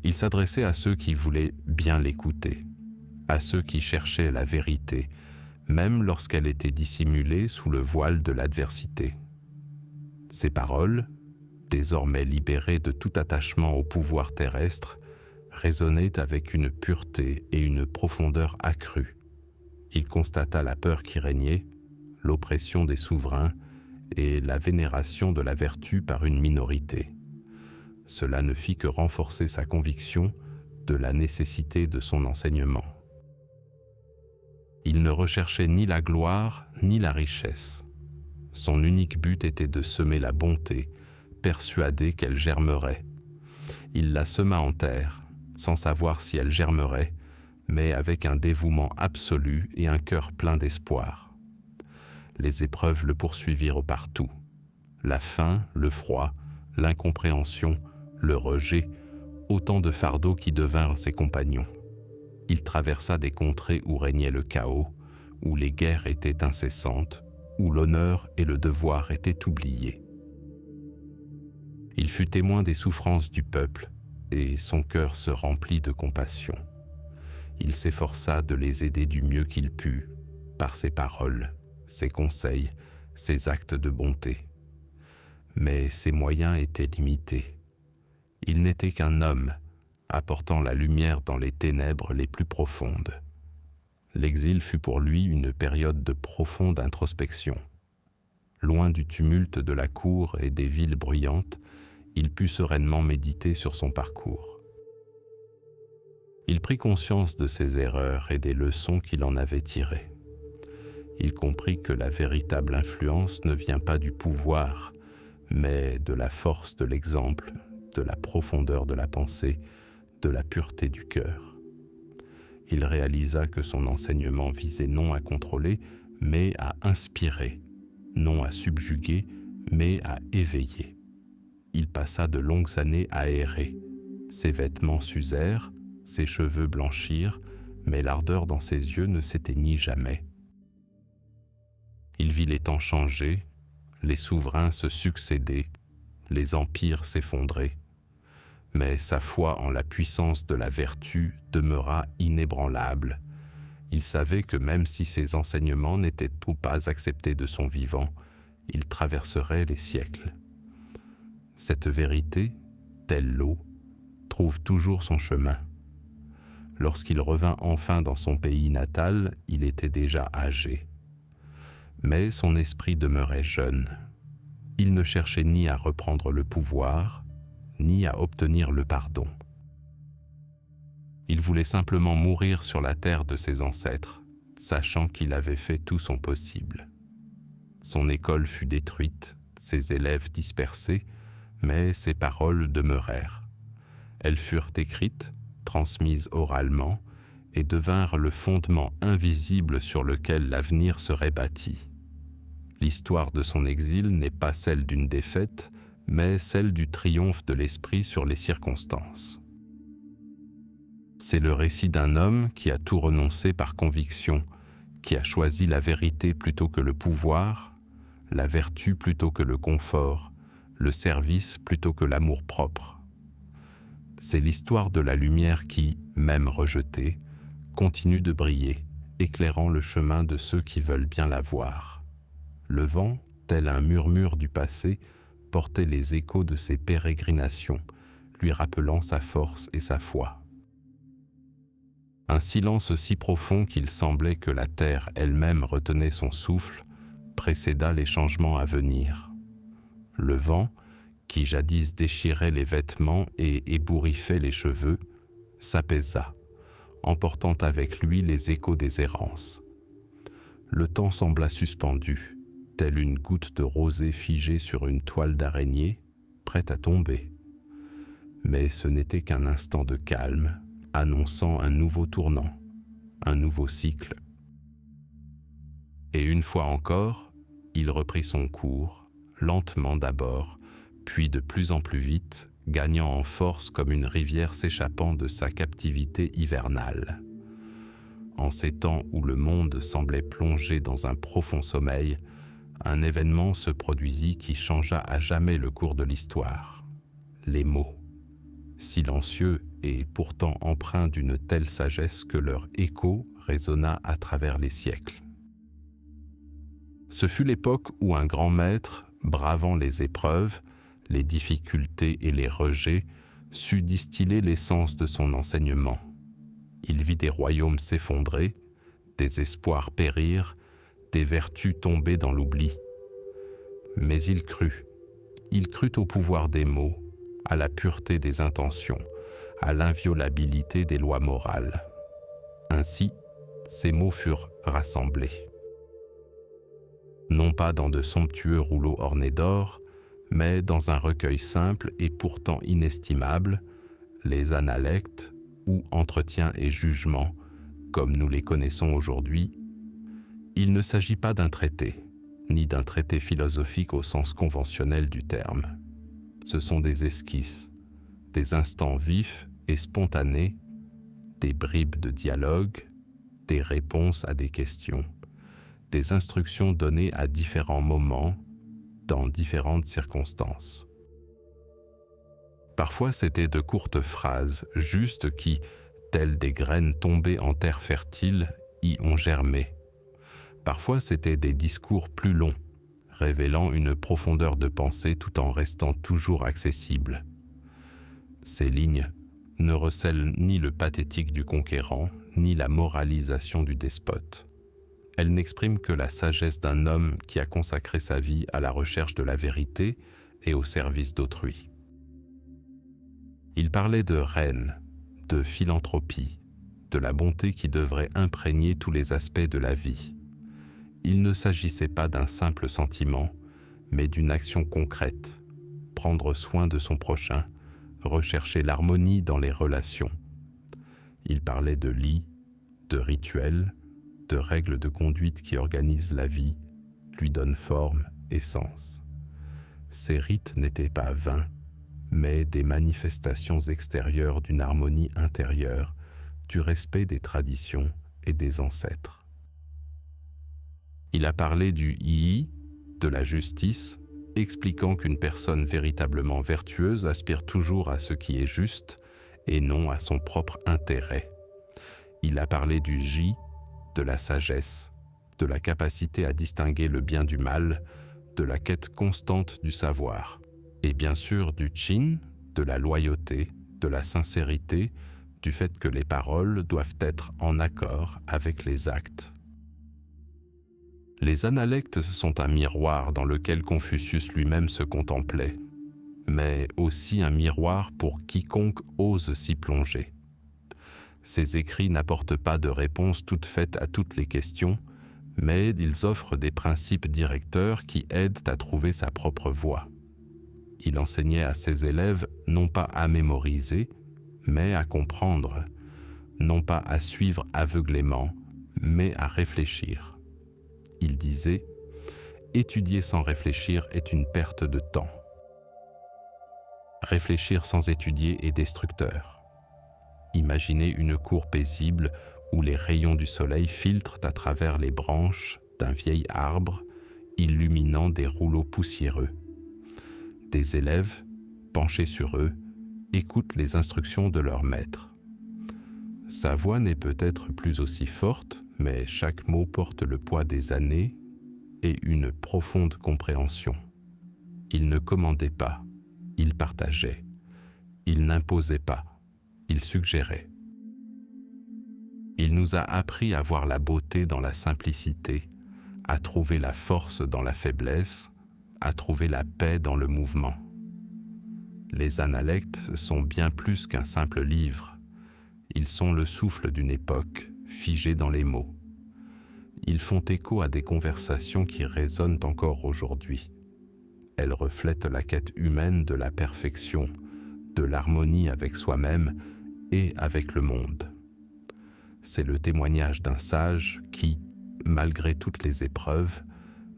Il s'adressait à ceux qui voulaient bien l'écouter, à ceux qui cherchaient la vérité, même lorsqu'elle était dissimulée sous le voile de l'adversité. Ses paroles, désormais libérées de tout attachement au pouvoir terrestre, résonnaient avec une pureté et une profondeur accrues. Il constata la peur qui régnait, l'oppression des souverains et la vénération de la vertu par une minorité. Cela ne fit que renforcer sa conviction de la nécessité de son enseignement. Il ne recherchait ni la gloire ni la richesse. Son unique but était de semer la bonté, persuadé qu'elle germerait. Il la sema en terre, sans savoir si elle germerait, mais avec un dévouement absolu et un cœur plein d'espoir. Les épreuves le poursuivirent partout. La faim, le froid, l'incompréhension, le rejet, autant de fardeaux qui devinrent ses compagnons. Il traversa des contrées où régnait le chaos, où les guerres étaient incessantes, où l'honneur et le devoir étaient oubliés. Il fut témoin des souffrances du peuple, et son cœur se remplit de compassion. Il s'efforça de les aider du mieux qu'il put, par ses paroles, ses conseils, ses actes de bonté. Mais ses moyens étaient limités. Il n'était qu'un homme, apportant la lumière dans les ténèbres les plus profondes. L'exil fut pour lui une période de profonde introspection. Loin du tumulte de la cour et des villes bruyantes, il put sereinement méditer sur son parcours. Il prit conscience de ses erreurs et des leçons qu'il en avait tirées. Il comprit que la véritable influence ne vient pas du pouvoir, mais de la force de l'exemple, de la profondeur de la pensée, de la pureté du cœur. Il réalisa que son enseignement visait non à contrôler, mais à inspirer, non à subjuguer, mais à éveiller. Il passa de longues années à errer. Ses vêtements s'usèrent, ses cheveux blanchirent, mais l'ardeur dans ses yeux ne s'éteignit jamais. Il vit les temps changer, les souverains se succéder, les empires s'effondrer. Mais sa foi en la puissance de la vertu demeura inébranlable. Il savait que même si ses enseignements n'étaient pas acceptés de son vivant, ils traverseraient les siècles. Cette vérité, telle l'eau, trouve toujours son chemin. Lorsqu'il revint enfin dans son pays natal, il était déjà âgé. Mais son esprit demeurait jeune. Il ne cherchait ni à reprendre le pouvoir, ni à obtenir le pardon. Il voulait simplement mourir sur la terre de ses ancêtres, sachant qu'il avait fait tout son possible. Son école fut détruite, ses élèves dispersés, mais ses paroles demeurèrent. Elles furent écrites, transmises oralement, et devinrent le fondement invisible sur lequel l'avenir serait bâti. L'histoire de son exil n'est pas celle d'une défaite, mais celle du triomphe de l'esprit sur les circonstances. C'est le récit d'un homme qui a tout renoncé par conviction, qui a choisi la vérité plutôt que le pouvoir, la vertu plutôt que le confort, le service plutôt que l'amour-propre. C'est l'histoire de la lumière qui, même rejetée, continue de briller, éclairant le chemin de ceux qui veulent bien la voir. Le vent, tel un murmure du passé, portait les échos de ses pérégrinations, lui rappelant sa force et sa foi. Un silence si profond qu'il semblait que la terre elle-même retenait son souffle, précéda les changements à venir. Le vent, qui jadis déchirait les vêtements et ébouriffait les cheveux, s'apaisa, emportant avec lui les échos des errances. Le temps sembla suspendu, telle une goutte de rosée figée sur une toile d'araignée, prête à tomber. Mais ce n'était qu'un instant de calme, annonçant un nouveau tournant, un nouveau cycle. Et une fois encore, il reprit son cours, lentement d'abord, puis de plus en plus vite, gagnant en force comme une rivière s'échappant de sa captivité hivernale. En ces temps où le monde semblait plongé dans un profond sommeil, un événement se produisit qui changea à jamais le cours de l'histoire. Les mots. Silencieux et pourtant empreints d'une telle sagesse que leur écho résonna à travers les siècles. Ce fut l'époque où un grand maître, bravant les épreuves, les difficultés et les rejets, sut distiller l'essence de son enseignement. Il vit des royaumes s'effondrer, des espoirs périr, des vertus tomber dans l'oubli. Mais il crut au pouvoir des mots, à la pureté des intentions, à l'inviolabilité des lois morales. Ainsi, ces mots furent rassemblés. Non pas dans de somptueux rouleaux ornés d'or, mais dans un recueil simple et pourtant inestimable, les Analectes, ou Entretiens et Jugements, comme nous les connaissons aujourd'hui. Il ne s'agit pas d'un traité, ni d'un traité philosophique au sens conventionnel du terme. Ce sont des esquisses, des instants vifs et spontanés, des bribes de dialogue, des réponses à des questions, des instructions données à différents moments, dans différentes circonstances. Parfois, c'était de courtes phrases, justes qui, telles des graines tombées en terre fertile, y ont germé. Parfois, c'étaient des discours plus longs, révélant une profondeur de pensée tout en restant toujours accessibles. Ces lignes ne recèlent ni le pathétique du conquérant, ni la moralisation du despote. Elles n'expriment que la sagesse d'un homme qui a consacré sa vie à la recherche de la vérité et au service d'autrui. Il parlait de reine, de philanthropie, de la bonté qui devrait imprégner tous les aspects de la vie. Il ne s'agissait pas d'un simple sentiment, mais d'une action concrète, prendre soin de son prochain, rechercher l'harmonie dans les relations. Il parlait de lit, de rituels, de règles de conduite qui organisent la vie, lui donnent forme et sens. Ces rites n'étaient pas vains, mais des manifestations extérieures d'une harmonie intérieure, du respect des traditions et des ancêtres. Il a parlé du ii, de la justice, expliquant qu'une personne véritablement vertueuse aspire toujours à ce qui est juste et non à son propre intérêt. Il a parlé du ji, de la sagesse, de la capacité à distinguer le bien du mal, de la quête constante du savoir, et bien sûr du chin, de la loyauté, de la sincérité, du fait que les paroles doivent être en accord avec les actes. Les analectes sont un miroir dans lequel Confucius lui-même se contemplait, mais aussi un miroir pour quiconque ose s'y plonger. Ces écrits n'apportent pas de réponse toute faite à toutes les questions, mais ils offrent des principes directeurs qui aident à trouver sa propre voie. Il enseignait à ses élèves non pas à mémoriser, mais à comprendre, non pas à suivre aveuglément, mais à réfléchir. Il disait « Étudier sans réfléchir est une perte de temps. Réfléchir sans étudier est destructeur. Imaginez une cour paisible où les rayons du soleil filtrent à travers les branches d'un vieil arbre, illuminant des rouleaux poussiéreux. Des élèves, penchés sur eux, écoutent les instructions de leur maître. Sa voix n'est peut-être plus aussi forte, mais chaque mot porte le poids des années et une profonde compréhension. Il ne commandait pas, il partageait. Il n'imposait pas, il suggérait. Il nous a appris à voir la beauté dans la simplicité, à trouver la force dans la faiblesse, à trouver la paix dans le mouvement. Les analectes sont bien plus qu'un simple livre. Ils sont le souffle d'une époque, figé dans les mots. Ils font écho à des conversations qui résonnent encore aujourd'hui. Elles reflètent la quête humaine de la perfection, de l'harmonie avec soi-même et avec le monde. C'est le témoignage d'un sage qui, malgré toutes les épreuves,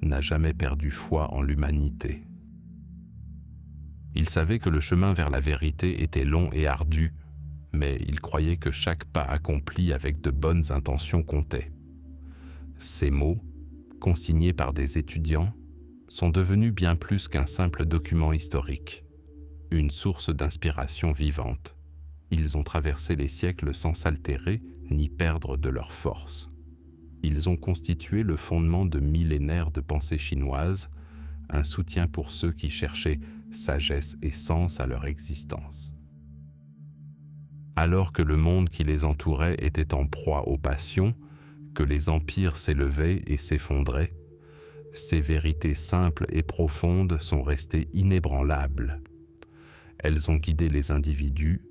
n'a jamais perdu foi en l'humanité. Il savait que le chemin vers la vérité était long et ardu, mais il croyait que chaque pas accompli avec de bonnes intentions comptait. Ces mots, consignés par des étudiants, sont devenus bien plus qu'un simple document historique, une source d'inspiration vivante. Ils ont traversé les siècles sans s'altérer ni perdre de leur force. Ils ont constitué le fondement de millénaires de pensée chinoise, un soutien pour ceux qui cherchaient sagesse et sens à leur existence. Alors que le monde qui les entourait était en proie aux passions, que les empires s'élevaient et s'effondraient, ces vérités simples et profondes sont restées inébranlables. Elles ont guidé les individus,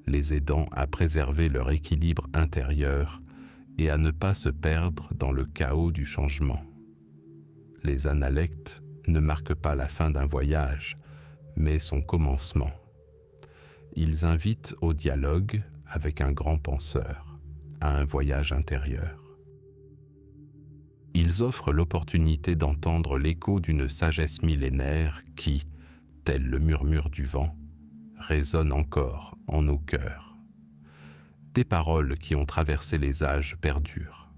les aidant à préserver leur équilibre intérieur et à ne pas se perdre dans le chaos du changement. Les analectes ne marquent pas la fin d'un voyage, mais son commencement. Ils invitent au dialogue avec un grand penseur, à un voyage intérieur. Ils offrent l'opportunité d'entendre l'écho d'une sagesse millénaire qui, tel le murmure du vent, résonne encore en nos cœurs. Tes paroles qui ont traversé les âges perdurent.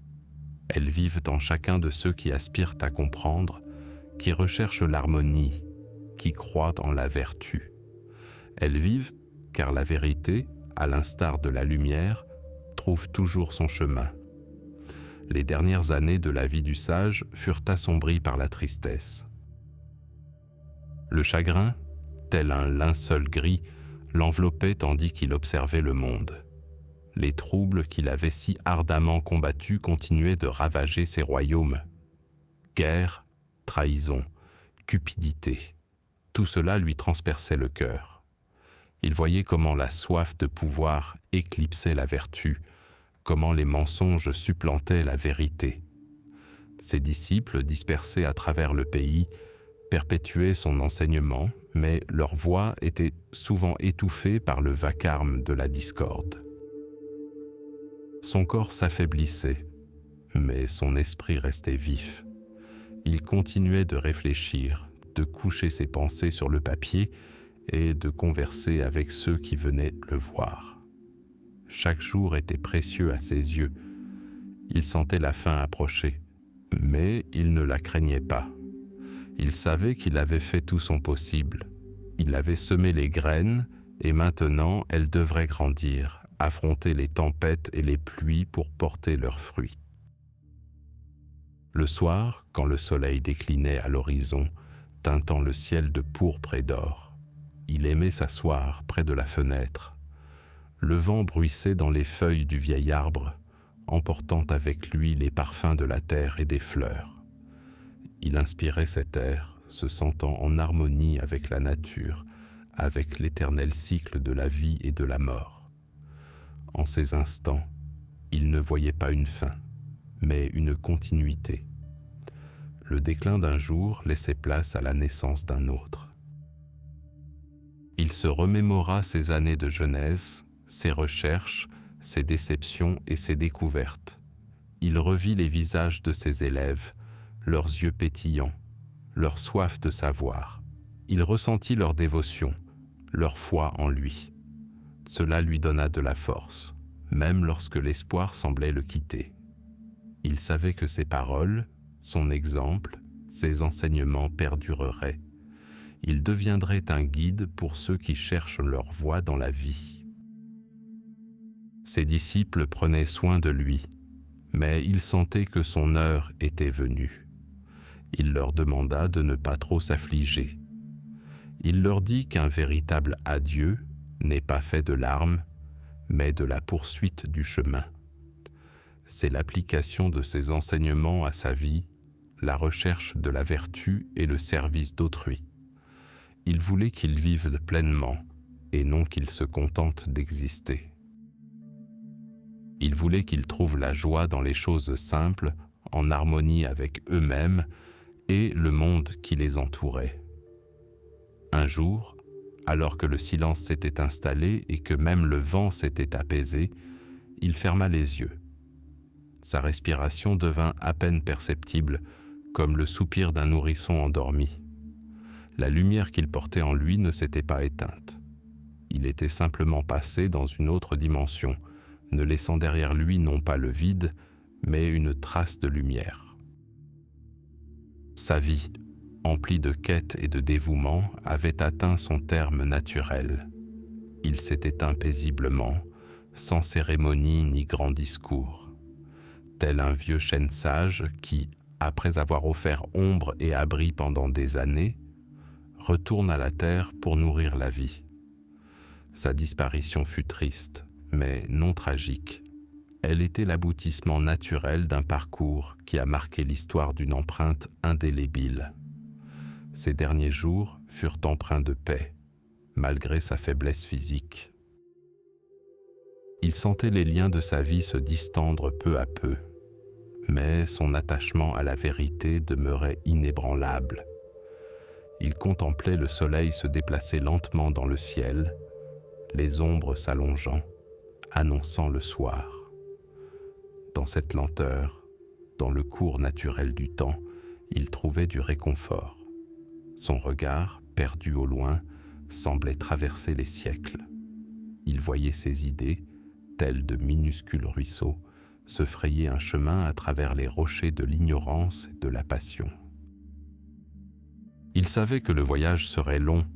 Elles vivent en chacun de ceux qui aspirent à comprendre, qui recherchent l'harmonie, qui croient en la vertu. Elles vivent car la vérité, à l'instar de la lumière, trouve toujours son chemin. Les dernières années de la vie du sage furent assombries par la tristesse. Le chagrin, tel un linceul gris, l'enveloppait tandis qu'il observait le monde. Les troubles qu'il avait si ardemment combattus continuaient de ravager ses royaumes. Guerre, trahison, cupidité, tout cela lui transperçait le cœur. Il voyait comment la soif de pouvoir éclipsait la vertu, comment les mensonges supplantaient la vérité. Ses disciples, dispersés à travers le pays, perpétuaient son enseignement, mais leur voix était souvent étouffée par le vacarme de la discorde. Son corps s'affaiblissait, mais son esprit restait vif. Il continuait de réfléchir, de coucher ses pensées sur le papier et de converser avec ceux qui venaient le voir. Chaque jour était précieux à ses yeux. Il sentait la fin approcher, mais il ne la craignait pas. Il savait qu'il avait fait tout son possible. Il avait semé les graines et maintenant elles devraient grandir, affronter les tempêtes et les pluies pour porter leurs fruits. Le soir, quand le soleil déclinait à l'horizon, teintant le ciel de pourpre et d'or, il aimait s'asseoir près de la fenêtre. Le vent bruissait dans les feuilles du vieil arbre, emportant avec lui les parfums de la terre et des fleurs. Il inspirait cet air, se sentant en harmonie avec la nature, avec l'éternel cycle de la vie et de la mort. En ces instants, il ne voyait pas une fin, mais une continuité. Le déclin d'un jour laissait place à la naissance d'un autre. Il se remémora ses années de jeunesse, ses recherches, ses déceptions et ses découvertes. Il revit les visages de ses élèves, leurs yeux pétillants, leur soif de savoir. Il ressentit leur dévotion, leur foi en lui. Cela lui donna de la force, même lorsque l'espoir semblait le quitter. Il savait que ses paroles, son exemple, ses enseignements perdureraient. Il deviendrait un guide pour ceux qui cherchent leur voie dans la vie. Ses disciples prenaient soin de lui, mais il sentait que son heure était venue. Il leur demanda de ne pas trop s'affliger. Il leur dit qu'un véritable adieu n'est pas fait de larmes, mais de la poursuite du chemin. C'est l'application de ses enseignements à sa vie, la recherche de la vertu et le service d'autrui. Il voulait qu'il vive pleinement et non qu'il se contente d'exister. Il voulait qu'ils trouvent la joie dans les choses simples, en harmonie avec eux-mêmes et le monde qui les entourait. Un jour, alors que le silence s'était installé et que même le vent s'était apaisé, il ferma les yeux. Sa respiration devint à peine perceptible, comme le soupir d'un nourrisson endormi. La lumière qu'il portait en lui ne s'était pas éteinte. Il était simplement passé dans une autre dimension, ne laissant derrière lui non pas le vide, mais une trace de lumière. Sa vie, emplie de quêtes et de dévouement, avait atteint son terme naturel. Il s'est éteint paisiblement, sans cérémonie ni grand discours. Tel un vieux chêne sage qui, après avoir offert ombre et abri pendant des années, retourne à la terre pour nourrir la vie. Sa disparition fut triste, mais non tragique. Elle était l'aboutissement naturel d'un parcours qui a marqué l'histoire d'une empreinte indélébile. Ses derniers jours furent empreints de paix, malgré sa faiblesse physique. Il sentait les liens de sa vie se distendre peu à peu, mais son attachement à la vérité demeurait inébranlable. Il contemplait le soleil se déplacer lentement dans le ciel, les ombres s'allongeant, annonçant le soir. Dans cette lenteur, dans le cours naturel du temps, il trouvait du réconfort. Son regard, perdu au loin, semblait traverser les siècles. Il voyait ses idées, tels de minuscules ruisseaux, se frayer un chemin à travers les rochers de l'ignorance et de la passion. Il savait que le voyage serait long,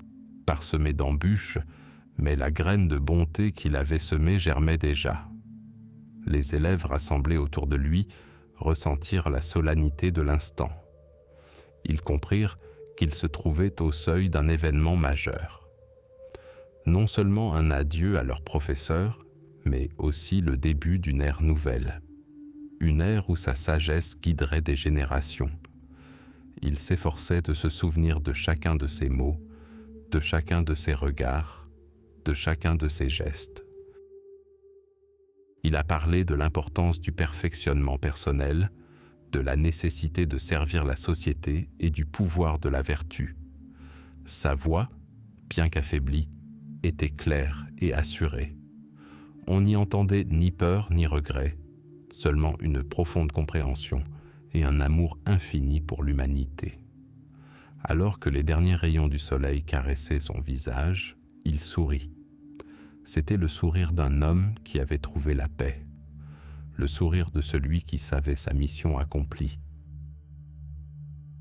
parsemé d'embûches, mais la graine de bonté qu'il avait semée germait déjà. Les élèves rassemblés autour de lui ressentirent la solennité de l'instant. Ils comprirent qu'il se trouvait au seuil d'un événement majeur. Non seulement un adieu à leur professeur, mais aussi le début d'une ère nouvelle. Une ère où sa sagesse guiderait des générations. Il s'efforçait de se souvenir de chacun de ses mots, de chacun de ses regards, de chacun de ses gestes. Il a parlé de l'importance du perfectionnement personnel, de la nécessité de servir la société et du pouvoir de la vertu. Sa voix, bien qu'affaiblie, était claire et assurée. On n'y entendait ni peur ni regret, seulement une profonde compréhension et un amour infini pour l'humanité. Alors que les derniers rayons du soleil caressaient son visage, il sourit. C'était le sourire d'un homme qui avait trouvé la paix, le sourire de celui qui savait sa mission accomplie.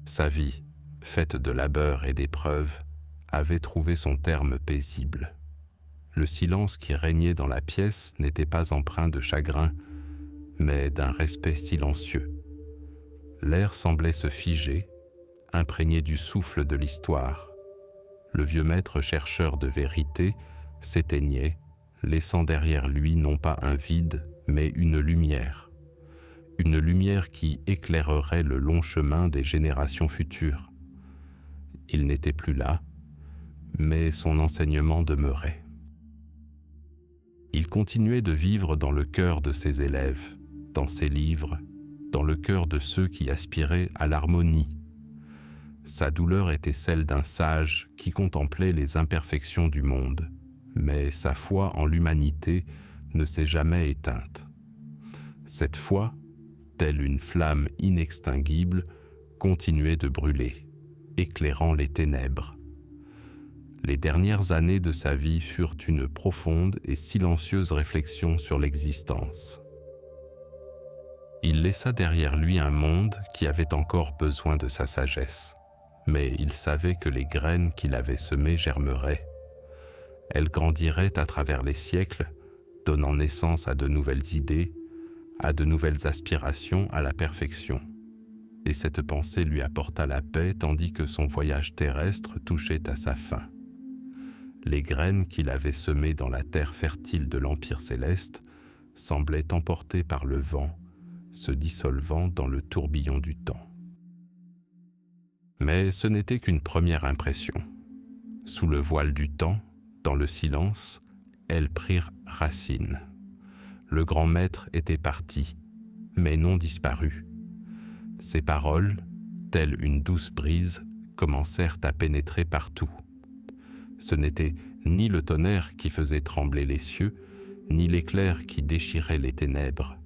Sa vie, faite de labeur et d'épreuves, avait trouvé son terme paisible. Le silence qui régnait dans la pièce n'était pas empreint de chagrin, mais d'un respect silencieux. L'air semblait se figer, imprégné du souffle de l'histoire. Le vieux maître chercheur de vérité s'éteignait, laissant derrière lui non pas un vide, mais une lumière qui éclairerait le long chemin des générations futures. Il n'était plus là, mais son enseignement demeurait. Il continuait de vivre dans le cœur de ses élèves, dans ses livres, dans le cœur de ceux qui aspiraient à l'harmonie. Sa douleur était celle d'un sage qui contemplait les imperfections du monde, mais sa foi en l'humanité ne s'est jamais éteinte. Cette foi, telle une flamme inextinguible, continuait de brûler, éclairant les ténèbres. Les dernières années de sa vie furent une profonde et silencieuse réflexion sur l'existence. Il laissa derrière lui un monde qui avait encore besoin de sa sagesse, mais il savait que les graines qu'il avait semées germeraient. Elles grandiraient à travers les siècles, donnant naissance à de nouvelles idées, à de nouvelles aspirations à la perfection. Et cette pensée lui apporta la paix tandis que son voyage terrestre touchait à sa fin. Les graines qu'il avait semées dans la terre fertile de l'Empire céleste semblaient emportées par le vent, se dissolvant dans le tourbillon du temps. Mais ce n'était qu'une première impression. Sous le voile du temps, dans le silence, elles prirent racine. Le grand maître était parti, mais non disparu. Ses paroles, telles une douce brise, commencèrent à pénétrer partout. Ce n'était ni le tonnerre qui faisait trembler les cieux, ni l'éclair qui déchirait les ténèbres.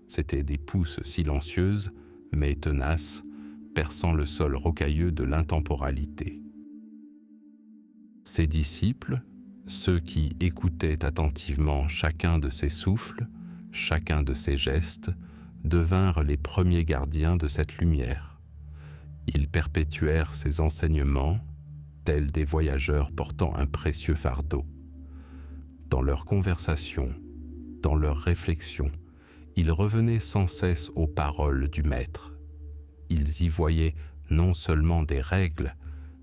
C'étaient des pousses silencieuses, mais tenaces, perçant le sol rocailleux de l'intemporalité. Ses disciples, ceux qui écoutaient attentivement chacun de ses souffles, chacun de ses gestes, devinrent les premiers gardiens de cette lumière. Ils perpétuèrent ses enseignements, tels des voyageurs portant un précieux fardeau. Dans leurs conversations, dans leurs réflexions, ils revenaient sans cesse aux paroles du Maître. Ils y voyaient non seulement des règles,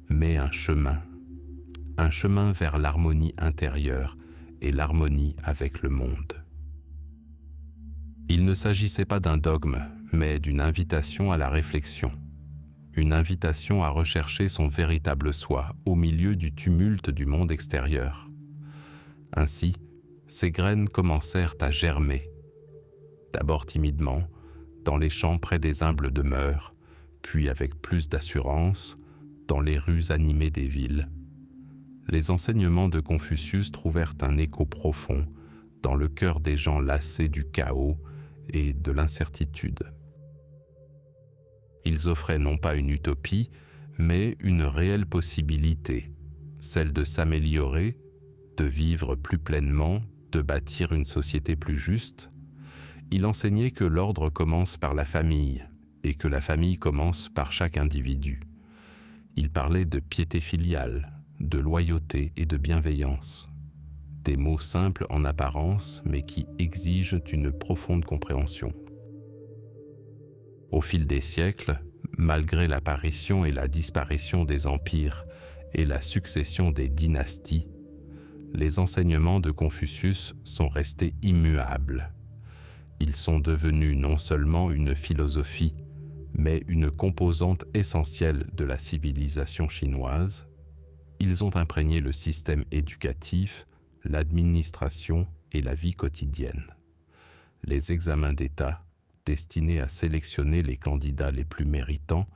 mais un chemin vers l'harmonie intérieure et l'harmonie avec le monde. Il ne s'agissait pas d'un dogme, mais d'une invitation à la réflexion, une invitation à rechercher son véritable soi au milieu du tumulte du monde extérieur. Ainsi, ces graines commencèrent à germer, d'abord timidement, dans les champs près des humbles demeures, puis avec plus d'assurance, dans les rues animées des villes. Les enseignements de Confucius trouvèrent un écho profond dans le cœur des gens lassés du chaos et de l'incertitude. Ils offraient non pas une utopie, mais une réelle possibilité, celle de s'améliorer, de vivre plus pleinement, de bâtir une société plus juste, il enseignait que l'ordre commence par la famille et que la famille commence par chaque individu. Il parlait de piété filiale, de loyauté et de bienveillance. Des mots simples en apparence, mais qui exigent une profonde compréhension. Au fil des siècles, malgré l'apparition et la disparition des empires et la succession des dynasties, les enseignements de Confucius sont restés immuables. Ils sont devenus non seulement une philosophie, mais une composante essentielle de la civilisation chinoise. Ils ont imprégné le système éducatif, l'administration et la vie quotidienne. Les examens d'État, destinés à sélectionner les candidats les plus méritants,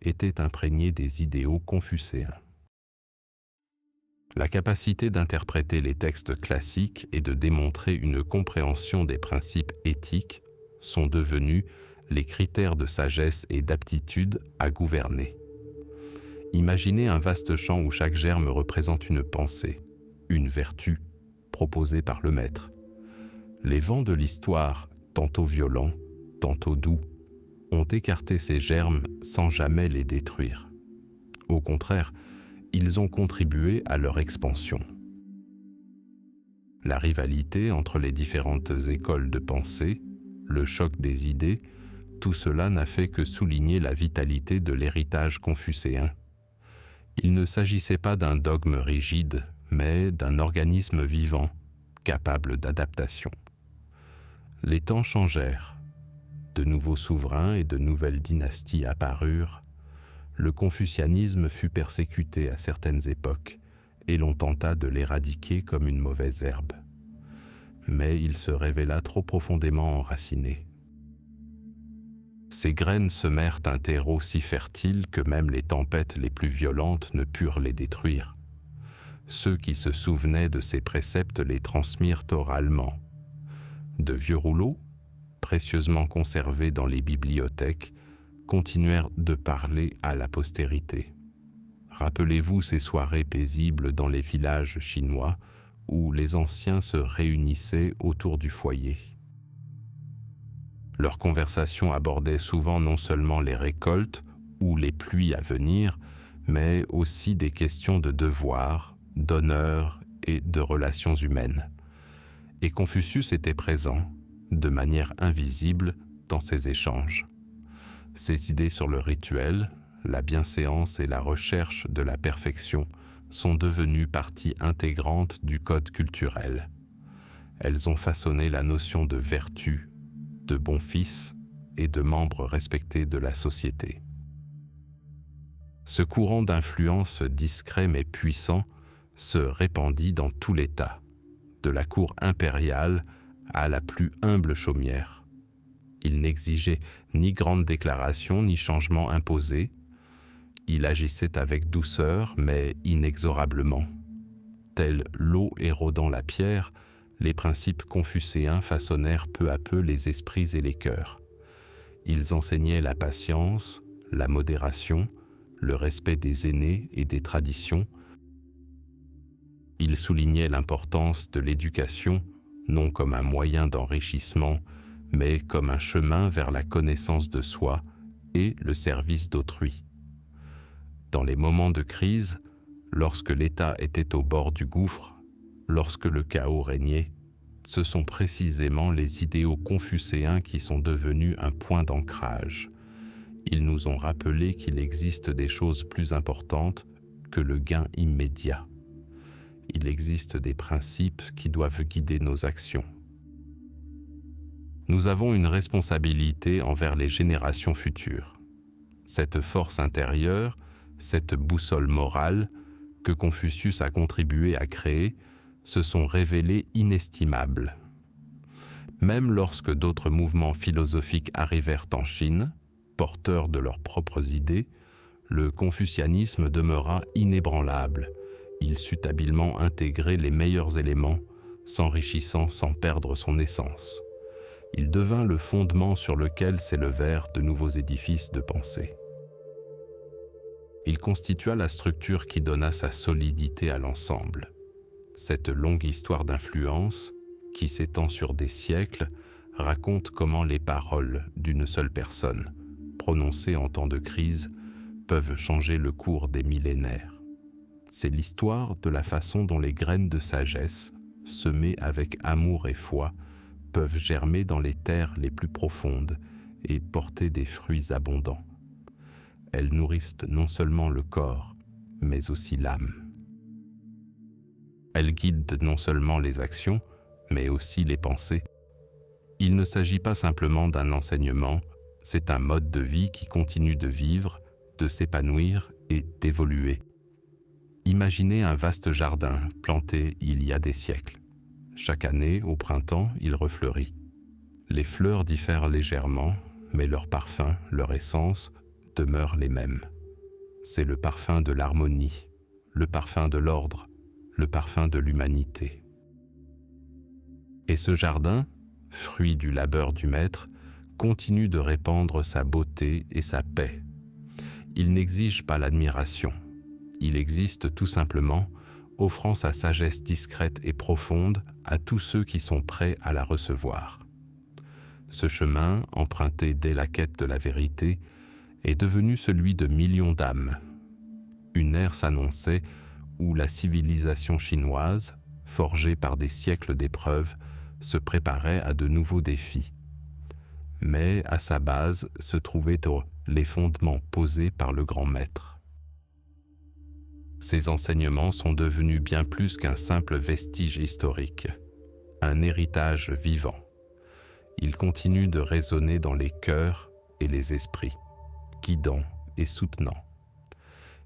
étaient imprégnés des idéaux confucéens. La capacité d'interpréter les textes classiques et de démontrer une compréhension des principes éthiques sont devenus les critères de sagesse et d'aptitude à gouverner. Imaginez un vaste champ où chaque germe représente une pensée, une vertu proposée par le maître. Les vents de l'histoire, tantôt violents, tantôt doux, ont écarté ces germes sans jamais les détruire. Au contraire, ils ont contribué à leur expansion. La rivalité entre les différentes écoles de pensée, le choc des idées, tout cela n'a fait que souligner la vitalité de l'héritage confucéen. Il ne s'agissait pas d'un dogme rigide, mais d'un organisme vivant, capable d'adaptation. Les temps changèrent. De nouveaux souverains et de nouvelles dynasties apparurent. Le confucianisme fut persécuté à certaines époques et l'on tenta de l'éradiquer comme une mauvaise herbe. Mais il se révéla trop profondément enraciné. Ses graines semèrent un terreau si fertile que même les tempêtes les plus violentes ne purent les détruire. Ceux qui se souvenaient de ses préceptes les transmirent oralement. De vieux rouleaux, précieusement conservés dans les bibliothèques, continuèrent de parler à la postérité. Rappelez-vous ces soirées paisibles dans les villages chinois où les anciens se réunissaient autour du foyer. Leurs conversations abordaient souvent non seulement les récoltes ou les pluies à venir, mais aussi des questions de devoir, d'honneur et de relations humaines. Et Confucius était présent, de manière invisible, dans ces échanges. Ses idées sur le rituel, la bienséance et la recherche de la perfection sont devenues partie intégrante du code culturel. Elles ont façonné la notion de vertu, de bon fils et de membre respecté de la société. Ce courant d'influence discret mais puissant se répandit dans tout l'État, de la cour impériale à la plus humble chaumière. Il n'exigeait ni grande déclaration ni changement imposé. Il agissait avec douceur mais inexorablement. Telle l'eau érodant la pierre, les principes confucéens façonnèrent peu à peu les esprits et les cœurs. Ils enseignaient la patience, la modération, le respect des aînés et des traditions. Ils soulignaient l'importance de l'éducation, non comme un moyen d'enrichissement, mais comme un chemin vers la connaissance de soi et le service d'autrui. Dans les moments de crise, lorsque l'État était au bord du gouffre, lorsque le chaos régnait, ce sont précisément les idéaux confucéens qui sont devenus un point d'ancrage. Ils nous ont rappelé qu'il existe des choses plus importantes que le gain immédiat. Il existe des principes qui doivent guider nos actions. Nous avons une responsabilité envers les générations futures. Cette force intérieure, cette boussole morale que Confucius a contribué à créer, se sont révélées inestimables. Même lorsque d'autres mouvements philosophiques arrivèrent en Chine, porteurs de leurs propres idées, le confucianisme demeura inébranlable. Il sut habilement intégrer les meilleurs éléments, s'enrichissant sans perdre son essence. Il devint le fondement sur lequel s'élevèrent de nouveaux édifices de pensée. Il constitua la structure qui donna sa solidité à l'ensemble. Cette longue histoire d'influence, qui s'étend sur des siècles, raconte comment les paroles d'une seule personne, prononcées en temps de crise, peuvent changer le cours des millénaires. C'est l'histoire de la façon dont les graines de sagesse, semées avec amour et foi, peuvent germer dans les terres les plus profondes et porter des fruits abondants. Elles nourrissent non seulement le corps, mais aussi l'âme. Elles guident non seulement les actions, mais aussi les pensées. Il ne s'agit pas simplement d'un enseignement, c'est un mode de vie qui continue de vivre, de s'épanouir et d'évoluer. Imaginez un vaste jardin planté il y a des siècles. Chaque année, au printemps, il refleurit. Les fleurs diffèrent légèrement, mais leur parfum, leur essence, demeurent les mêmes. C'est le parfum de l'harmonie, le parfum de l'ordre, le parfum de l'humanité. Et ce jardin, fruit du labeur du maître, continue de répandre sa beauté et sa paix. Il n'exige pas l'admiration. Il existe tout simplement, offrant sa sagesse discrète et profonde à tous ceux qui sont prêts à la recevoir. Ce chemin, emprunté dès la quête de la vérité, est devenu celui de millions d'âmes. Une ère s'annonçait où la civilisation chinoise, forgée par des siècles d'épreuves, se préparait à de nouveaux défis. Mais à sa base se trouvaient les fondements posés par le grand maître. Ces enseignements sont devenus bien plus qu'un simple vestige historique, un héritage vivant. Ils continuent de résonner dans les cœurs et les esprits, guidant et soutenant.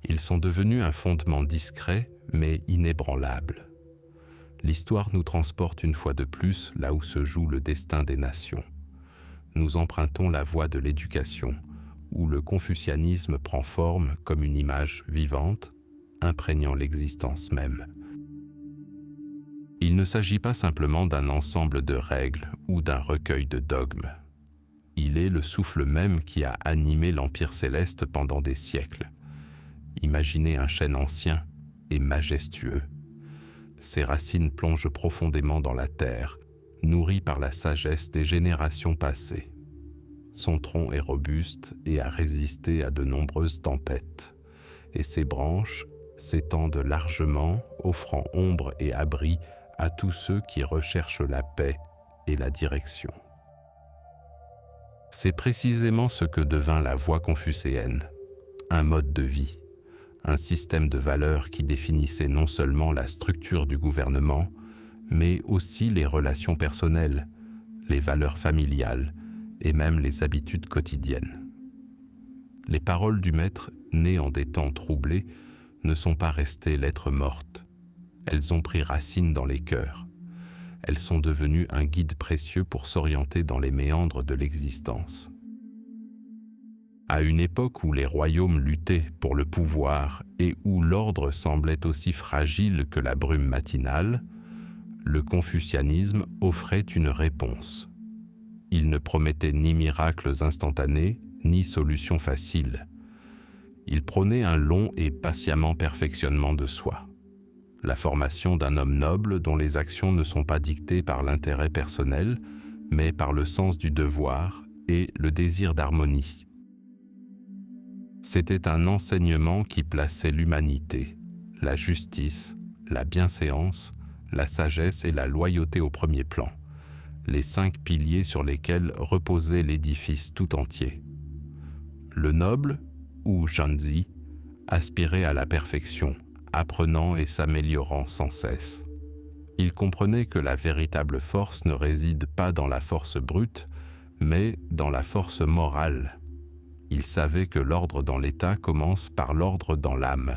Ils sont devenus un fondement discret mais inébranlable. L'histoire nous transporte une fois de plus là où se joue le destin des nations. Nous empruntons la voie de l'éducation, où le confucianisme prend forme comme une image vivante, imprégnant l'existence même. Il ne s'agit pas simplement d'un ensemble de règles ou d'un recueil de dogmes. Il est le souffle même qui a animé l'Empire céleste pendant des siècles. Imaginez un chêne ancien et majestueux. Ses racines plongent profondément dans la terre, nourries par la sagesse des générations passées. Son tronc est robuste et a résisté à de nombreuses tempêtes, et ses branches s'étendent largement, offrant ombre et abri à tous ceux qui recherchent la paix et la direction. C'est précisément ce que devint la voie confucéenne, un mode de vie, un système de valeurs qui définissait non seulement la structure du gouvernement, mais aussi les relations personnelles, les valeurs familiales et même les habitudes quotidiennes. Les paroles du maître, nées en des temps troublés, ne sont pas restées lettres mortes. Elles ont pris racine dans les cœurs. Elles sont devenues un guide précieux pour s'orienter dans les méandres de l'existence. À une époque où les royaumes luttaient pour le pouvoir et où l'ordre semblait aussi fragile que la brume matinale, le confucianisme offrait une réponse. Il ne promettait ni miracles instantanés, ni solutions faciles. Il prônait un long et patiemment perfectionnement de soi. La formation d'un homme noble dont les actions ne sont pas dictées par l'intérêt personnel, mais par le sens du devoir et le désir d'harmonie. C'était un enseignement qui plaçait l'humanité, la justice, la bienséance, la sagesse et la loyauté au premier plan, les 5 piliers sur lesquels reposait l'édifice tout entier. Le noble, ou Zhanzi, aspirait à la perfection, apprenant et s'améliorant sans cesse. Il comprenait que la véritable force ne réside pas dans la force brute, mais dans la force morale. Il savait que l'ordre dans l'État commence par l'ordre dans l'âme.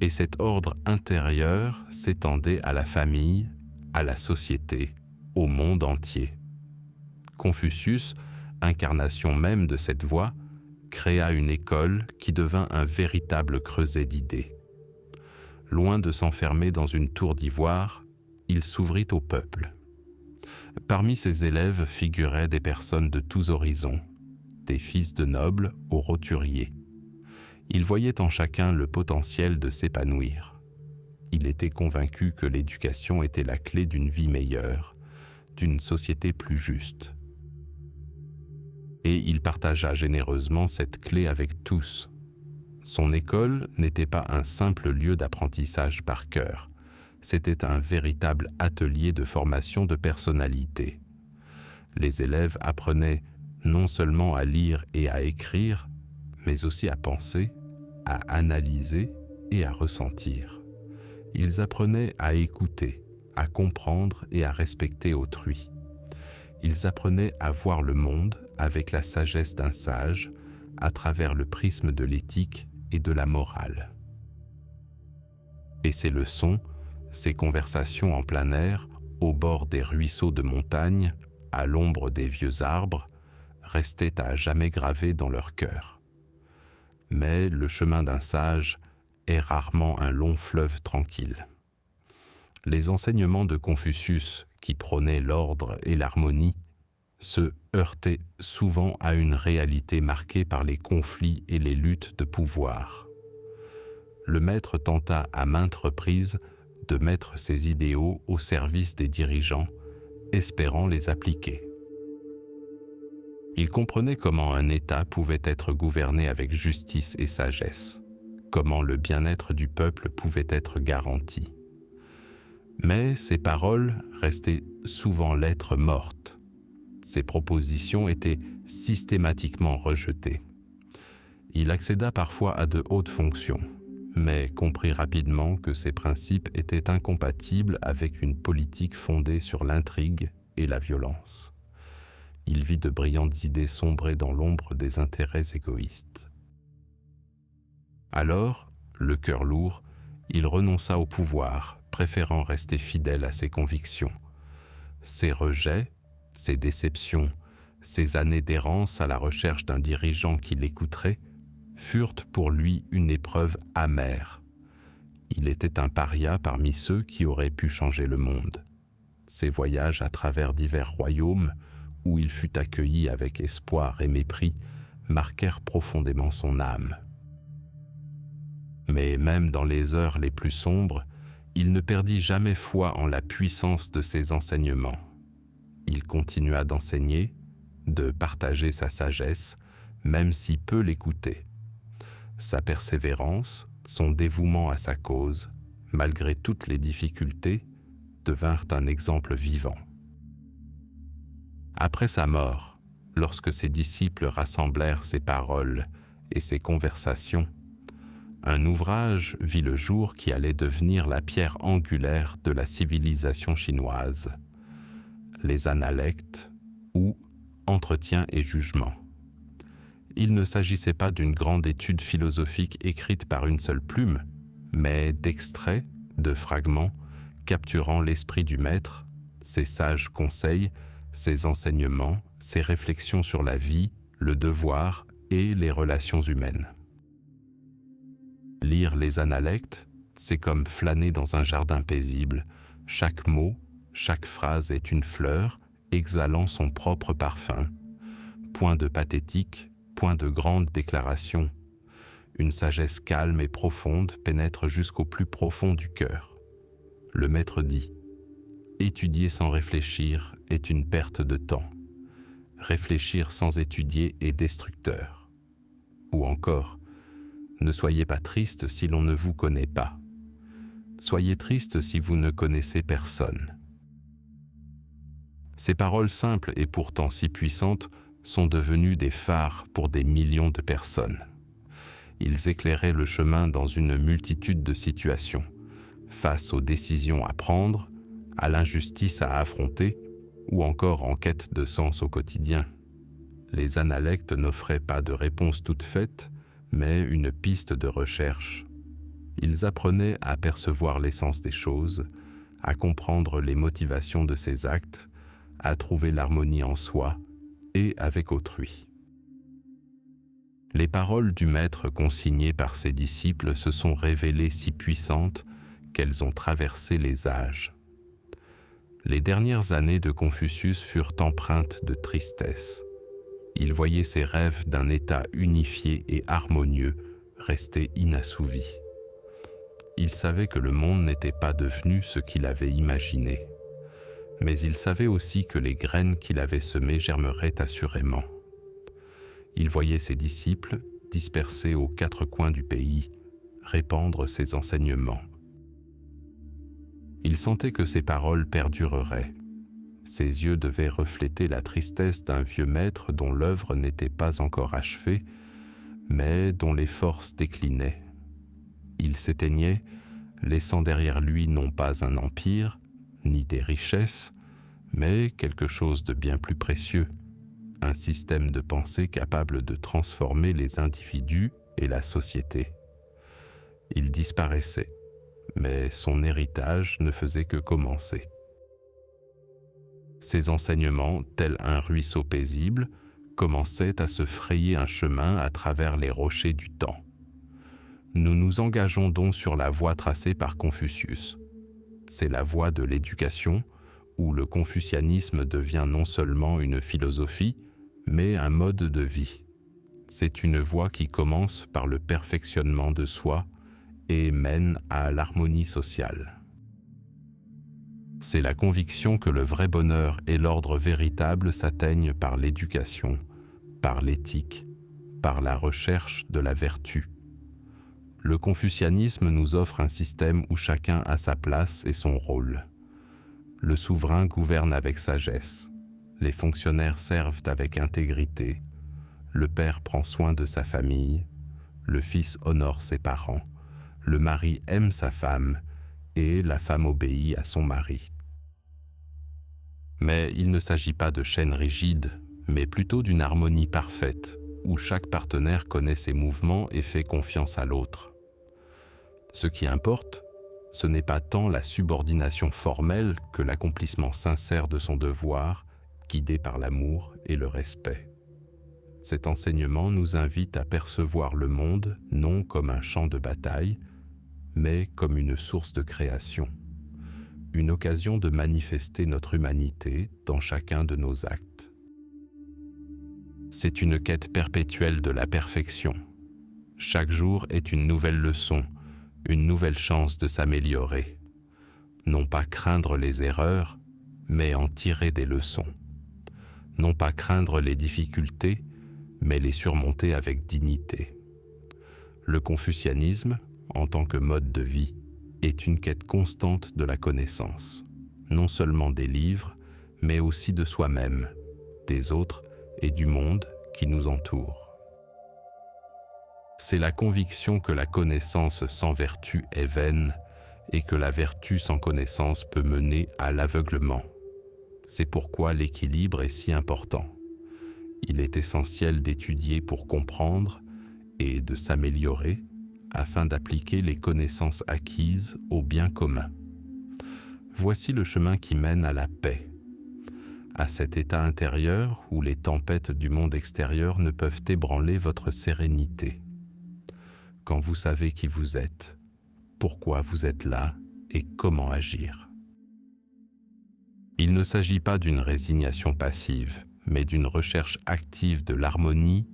Et cet ordre intérieur s'étendait à la famille, à la société, au monde entier. Confucius, incarnation même de cette voie, créa une école qui devint un véritable creuset d'idées. Loin de s'enfermer dans une tour d'ivoire, il s'ouvrit au peuple. Parmi ses élèves figuraient des personnes de tous horizons, des fils de nobles aux roturiers. Il voyait en chacun le potentiel de s'épanouir. Il était convaincu que l'éducation était la clé d'une vie meilleure, d'une société plus juste. Et il partagea généreusement cette clé avec tous. Son école n'était pas un simple lieu d'apprentissage par cœur, c'était un véritable atelier de formation de personnalité. Les élèves apprenaient non seulement à lire et à écrire, mais aussi à penser, à analyser et à ressentir. Ils apprenaient à écouter, à comprendre et à respecter autrui. Ils apprenaient à voir le monde avec la sagesse d'un sage, à travers le prisme de l'éthique et de la morale. Et ces leçons, ces conversations en plein air, au bord des ruisseaux de montagne, à l'ombre des vieux arbres, restaient à jamais gravées dans leur cœur. Mais le chemin d'un sage est rarement un long fleuve tranquille. Les enseignements de Confucius, qui prônaient l'ordre et l'harmonie, se heurtaient souvent à une réalité marquée par les conflits et les luttes de pouvoir. Le maître tenta à maintes reprises de mettre ses idéaux au service des dirigeants, espérant les appliquer. Il comprenait comment un État pouvait être gouverné avec justice et sagesse, comment le bien-être du peuple pouvait être garanti. Mais ses paroles restaient souvent lettres mortes. Ses propositions étaient systématiquement rejetées. Il accéda parfois à de hautes fonctions, mais comprit rapidement que ses principes étaient incompatibles avec une politique fondée sur l'intrigue et la violence. Il vit de brillantes idées sombrer dans l'ombre des intérêts égoïstes. Alors, le cœur lourd, il renonça au pouvoir, préférant rester fidèle à ses convictions. Ses rejets, ses déceptions, ses années d'errance à la recherche d'un dirigeant qui l'écouterait, furent pour lui une épreuve amère. Il était un paria parmi ceux qui auraient pu changer le monde. Ses voyages à travers divers royaumes, où il fut accueilli avec espoir et mépris, marquèrent profondément son âme. Mais même dans les heures les plus sombres, il ne perdit jamais foi en la puissance de ses enseignements. Il continua d'enseigner, de partager sa sagesse, même si peu l'écoutaient. Sa persévérance, son dévouement à sa cause, malgré toutes les difficultés, devinrent un exemple vivant. Après sa mort, lorsque ses disciples rassemblèrent ses paroles et ses conversations, un ouvrage vit le jour qui allait devenir la pierre angulaire de la civilisation chinoise, les Analectes ou Entretien et jugement. Il ne s'agissait pas d'une grande étude philosophique écrite par une seule plume, mais d'extraits, de fragments, capturant l'esprit du maître, ses sages conseils, ses enseignements, ses réflexions sur la vie, le devoir et les relations humaines. Lire les Analectes, c'est comme flâner dans un jardin paisible. Chaque mot, chaque phrase est une fleur, exhalant son propre parfum. Point de pathétique, point de grande déclaration. Une sagesse calme et profonde pénètre jusqu'au plus profond du cœur. Le maître dit : étudier sans réfléchir est une perte de temps. Réfléchir sans étudier est destructeur. Ou encore, ne soyez pas triste si l'on ne vous connaît pas. Soyez triste si vous ne connaissez personne. Ces paroles simples et pourtant si puissantes sont devenues des phares pour des millions de personnes. Ils éclairaient le chemin dans une multitude de situations, face aux décisions à prendre, à l'injustice à affronter, ou encore en quête de sens au quotidien. Les Analectes n'offraient pas de réponse toute faite, mais une piste de recherche. Ils apprenaient à percevoir l'essence des choses, à comprendre les motivations de ses actes, à trouver l'harmonie en soi et avec autrui. Les paroles du maître consignées par ses disciples se sont révélées si puissantes qu'elles ont traversé les âges. Les dernières années de Confucius furent empreintes de tristesse. Il voyait ses rêves d'un état unifié et harmonieux rester inassouvis. Il savait que le monde n'était pas devenu ce qu'il avait imaginé, mais il savait aussi que les graines qu'il avait semées germeraient assurément. Il voyait ses disciples, dispersés aux quatre coins du pays, répandre ses enseignements. Il sentait que ses paroles perdureraient. Ses yeux devaient refléter la tristesse d'un vieux maître dont l'œuvre n'était pas encore achevée, mais dont les forces déclinaient. Il s'éteignait, laissant derrière lui non pas un empire, ni des richesses, mais quelque chose de bien plus précieux, un système de pensée capable de transformer les individus et la société. Il disparaissait, mais son héritage ne faisait que commencer. Ses enseignements, tels un ruisseau paisible, commençaient à se frayer un chemin à travers les rochers du temps. Nous nous engageons donc sur la voie tracée par Confucius. C'est la voie de l'éducation, où le confucianisme devient non seulement une philosophie, mais un mode de vie. C'est une voie qui commence par le perfectionnement de soi et mène à l'harmonie sociale. C'est la conviction que le vrai bonheur et l'ordre véritable s'atteignent par l'éducation, par l'éthique, par la recherche de la vertu. Le confucianisme nous offre un système où chacun a sa place et son rôle. Le souverain gouverne avec sagesse, les fonctionnaires servent avec intégrité, le père prend soin de sa famille, le fils honore ses parents, le mari aime sa femme et la femme obéit à son mari. Mais il ne s'agit pas de chaînes rigides, mais plutôt d'une harmonie parfaite, où chaque partenaire connaît ses mouvements et fait confiance à l'autre. Ce qui importe, ce n'est pas tant la subordination formelle que l'accomplissement sincère de son devoir, guidé par l'amour et le respect. Cet enseignement nous invite à percevoir le monde non comme un champ de bataille, mais comme une source de création, une occasion de manifester notre humanité dans chacun de nos actes. C'est une quête perpétuelle de la perfection. Chaque jour est une nouvelle leçon, une nouvelle chance de s'améliorer. Non pas craindre les erreurs, mais en tirer des leçons. Non pas craindre les difficultés, mais les surmonter avec dignité. Le confucianisme, en tant que mode de vie, est une quête constante de la connaissance, non seulement des livres, mais aussi de soi-même, des autres et du monde qui nous entoure. C'est la conviction que la connaissance sans vertu est vaine et que la vertu sans connaissance peut mener à l'aveuglement. C'est pourquoi l'équilibre est si important. Il est essentiel d'étudier pour comprendre et de s'améliorer afin d'appliquer les connaissances acquises au bien commun. Voici le chemin qui mène à la paix, à cet état intérieur où les tempêtes du monde extérieur ne peuvent ébranler votre sérénité. Quand vous savez qui vous êtes, pourquoi vous êtes là et comment agir. Il ne s'agit pas d'une résignation passive, mais d'une recherche active de l'harmonie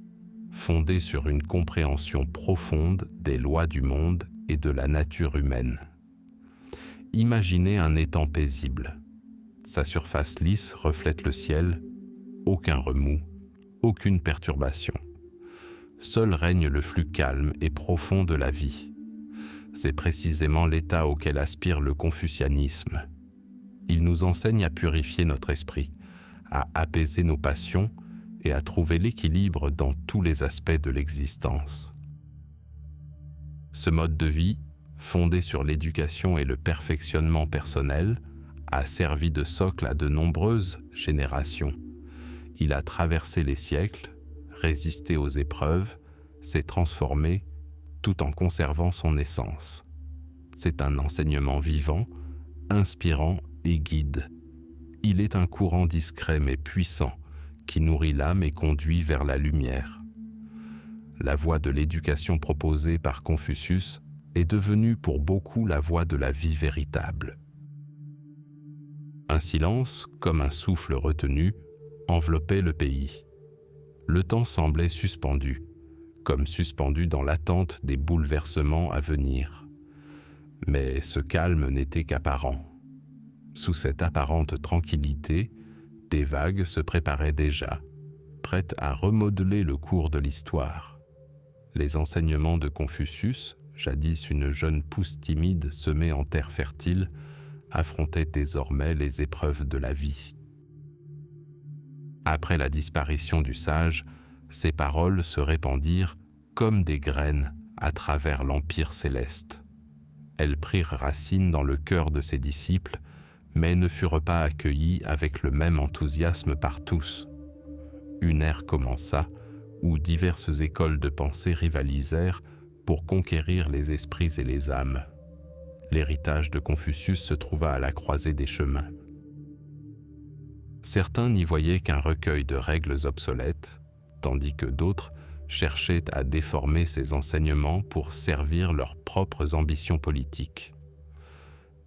fondée sur une compréhension profonde des lois du monde et de la nature humaine. Imaginez un étang paisible. Sa surface lisse reflète le ciel, aucun remous, aucune perturbation. Seul règne le flux calme et profond de la vie. C'est précisément l'état auquel aspire le confucianisme. Il nous enseigne à purifier notre esprit, à apaiser nos passions et à trouver l'équilibre dans tous les aspects de l'existence. Ce mode de vie, fondé sur l'éducation et le perfectionnement personnel, a servi de socle à de nombreuses générations. Il a traversé les siècles, résisté aux épreuves, s'est transformé tout en conservant son essence. C'est un enseignement vivant, inspirant et guide. Il est un courant discret mais puissant qui nourrit l'âme et conduit vers la lumière. La voie de l'éducation proposée par Confucius est devenue pour beaucoup la voie de la vie véritable. Un silence, comme un souffle retenu, enveloppait le pays. Le temps semblait suspendu, comme suspendu dans l'attente des bouleversements à venir. Mais ce calme n'était qu'apparent. Sous cette apparente tranquillité, des vagues se préparaient déjà, prêtes à remodeler le cours de l'histoire. Les enseignements de Confucius, jadis une jeune pousse timide semée en terre fertile, affrontaient désormais les épreuves de la vie. Après la disparition du sage, ses paroles se répandirent comme des graines à travers l'Empire céleste. Elles prirent racine dans le cœur de ses disciples, mais ne furent pas accueillies avec le même enthousiasme par tous. Une ère commença où diverses écoles de pensée rivalisèrent pour conquérir les esprits et les âmes. L'héritage de Confucius se trouva à la croisée des chemins. Certains n'y voyaient qu'un recueil de règles obsolètes, tandis que d'autres cherchaient à déformer ses enseignements pour servir leurs propres ambitions politiques.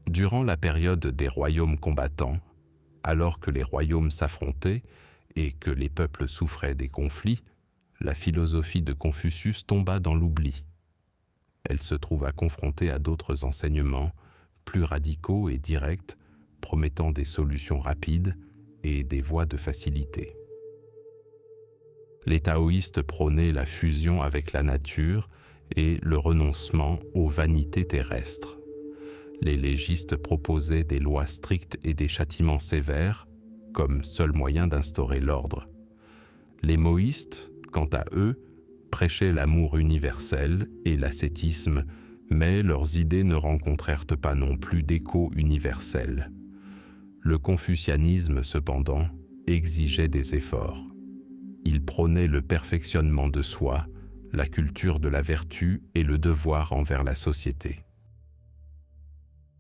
Durant la période des royaumes combattants, alors que les royaumes s'affrontaient et que les peuples souffraient des conflits, la philosophie de Confucius tomba dans l'oubli. Elle se trouva confrontée à d'autres enseignements, plus radicaux et directs, promettant des solutions rapides et des voies de facilité. Les taoïstes prônaient la fusion avec la nature et le renoncement aux vanités terrestres. Les légistes proposaient des lois strictes et des châtiments sévères comme seul moyen d'instaurer l'ordre. Les moïstes, quant à eux, prêchaient l'amour universel et l'ascétisme, mais leurs idées ne rencontrèrent pas non plus d'écho universel. Le confucianisme, cependant, exigeait des efforts. Il prônait le perfectionnement de soi, la culture de la vertu et le devoir envers la société.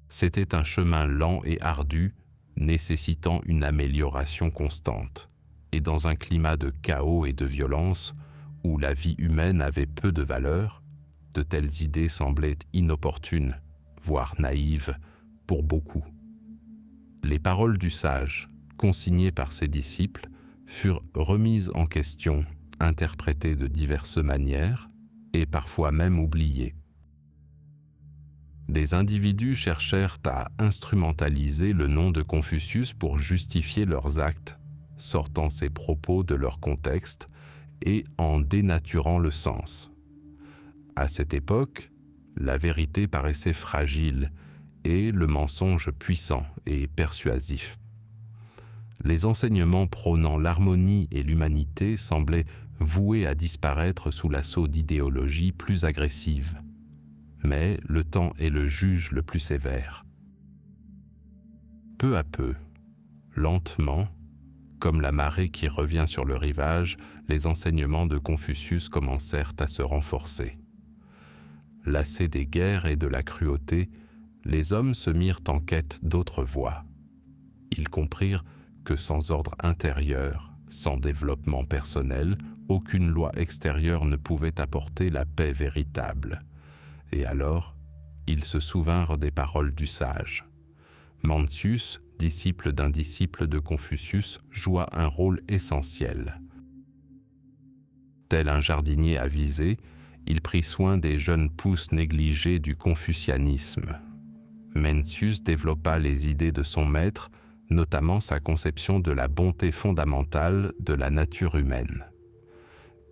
C'était un chemin lent et ardu, nécessitant une amélioration constante, et dans un climat de chaos et de violence, où la vie humaine avait peu de valeur, de telles idées semblaient inopportunes, voire naïves, pour beaucoup. Les paroles du sage, consignées par ses disciples, furent remises en question, interprétées de diverses manières, et parfois même oubliées. Des individus cherchèrent à instrumentaliser le nom de Confucius pour justifier leurs actes, sortant ses propos de leur contexte et en dénaturant le sens. À cette époque, la vérité paraissait fragile et le mensonge puissant et persuasif. Les enseignements prônant l'harmonie et l'humanité semblaient voués à disparaître sous l'assaut d'idéologies plus agressives. Mais le temps est le juge le plus sévère. Peu à peu, lentement, comme la marée qui revient sur le rivage, les enseignements de Confucius commencèrent à se renforcer. Lassés des guerres et de la cruauté, les hommes se mirent en quête d'autres voies. Ils comprirent que sans ordre intérieur, sans développement personnel, aucune loi extérieure ne pouvait apporter la paix véritable. Et alors, ils se souvinrent des paroles du sage. Mencius, disciple d'un disciple de Confucius, joua un rôle essentiel. Tel un jardinier avisé, il prit soin des jeunes pousses négligées du confucianisme. Mencius développa les idées de son maître, notamment sa conception de la bonté fondamentale de la nature humaine.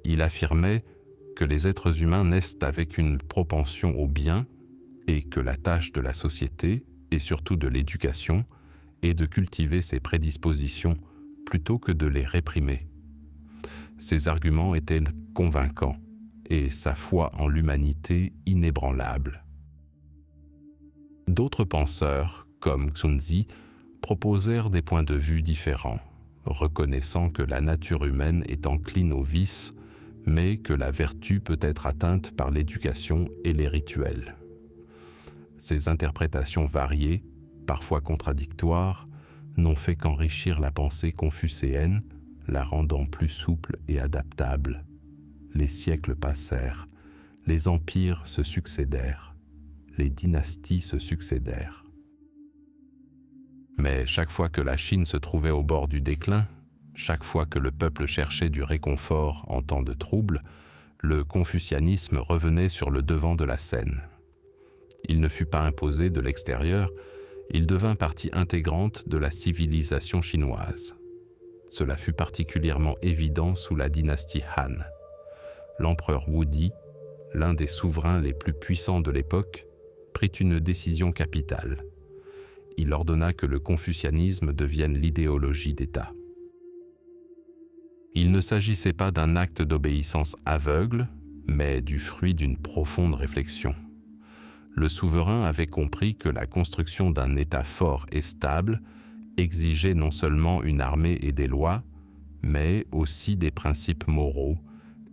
Il affirmait que les êtres humains naissent avec une propension au bien et que la tâche de la société, et surtout de l'éducation, est de cultiver ces prédispositions plutôt que de les réprimer. Ses arguments étaient convaincants et sa foi en l'humanité inébranlable. D'autres penseurs, comme Xunzi, proposèrent des points de vue différents, reconnaissant que la nature humaine est encline au vice, mais que la vertu peut être atteinte par l'éducation et les rituels. Ces interprétations variées, parfois contradictoires, n'ont fait qu'enrichir la pensée confucéenne, la rendant plus souple et adaptable. Les siècles passèrent, les empires se succédèrent, les dynasties se succédèrent. Mais chaque fois que la Chine se trouvait au bord du déclin, chaque fois que le peuple cherchait du réconfort en temps de trouble, le confucianisme revenait sur le devant de la scène. Il ne fut pas imposé de l'extérieur, il devint partie intégrante de la civilisation chinoise. Cela fut particulièrement évident sous la dynastie Han. L'empereur Wudi, l'un des souverains les plus puissants de l'époque, prit une décision capitale. Il ordonna que le confucianisme devienne l'idéologie d'État. Il ne s'agissait pas d'un acte d'obéissance aveugle, mais du fruit d'une profonde réflexion. Le souverain avait compris que la construction d'un État fort et stable exigeait non seulement une armée et des lois, mais aussi des principes moraux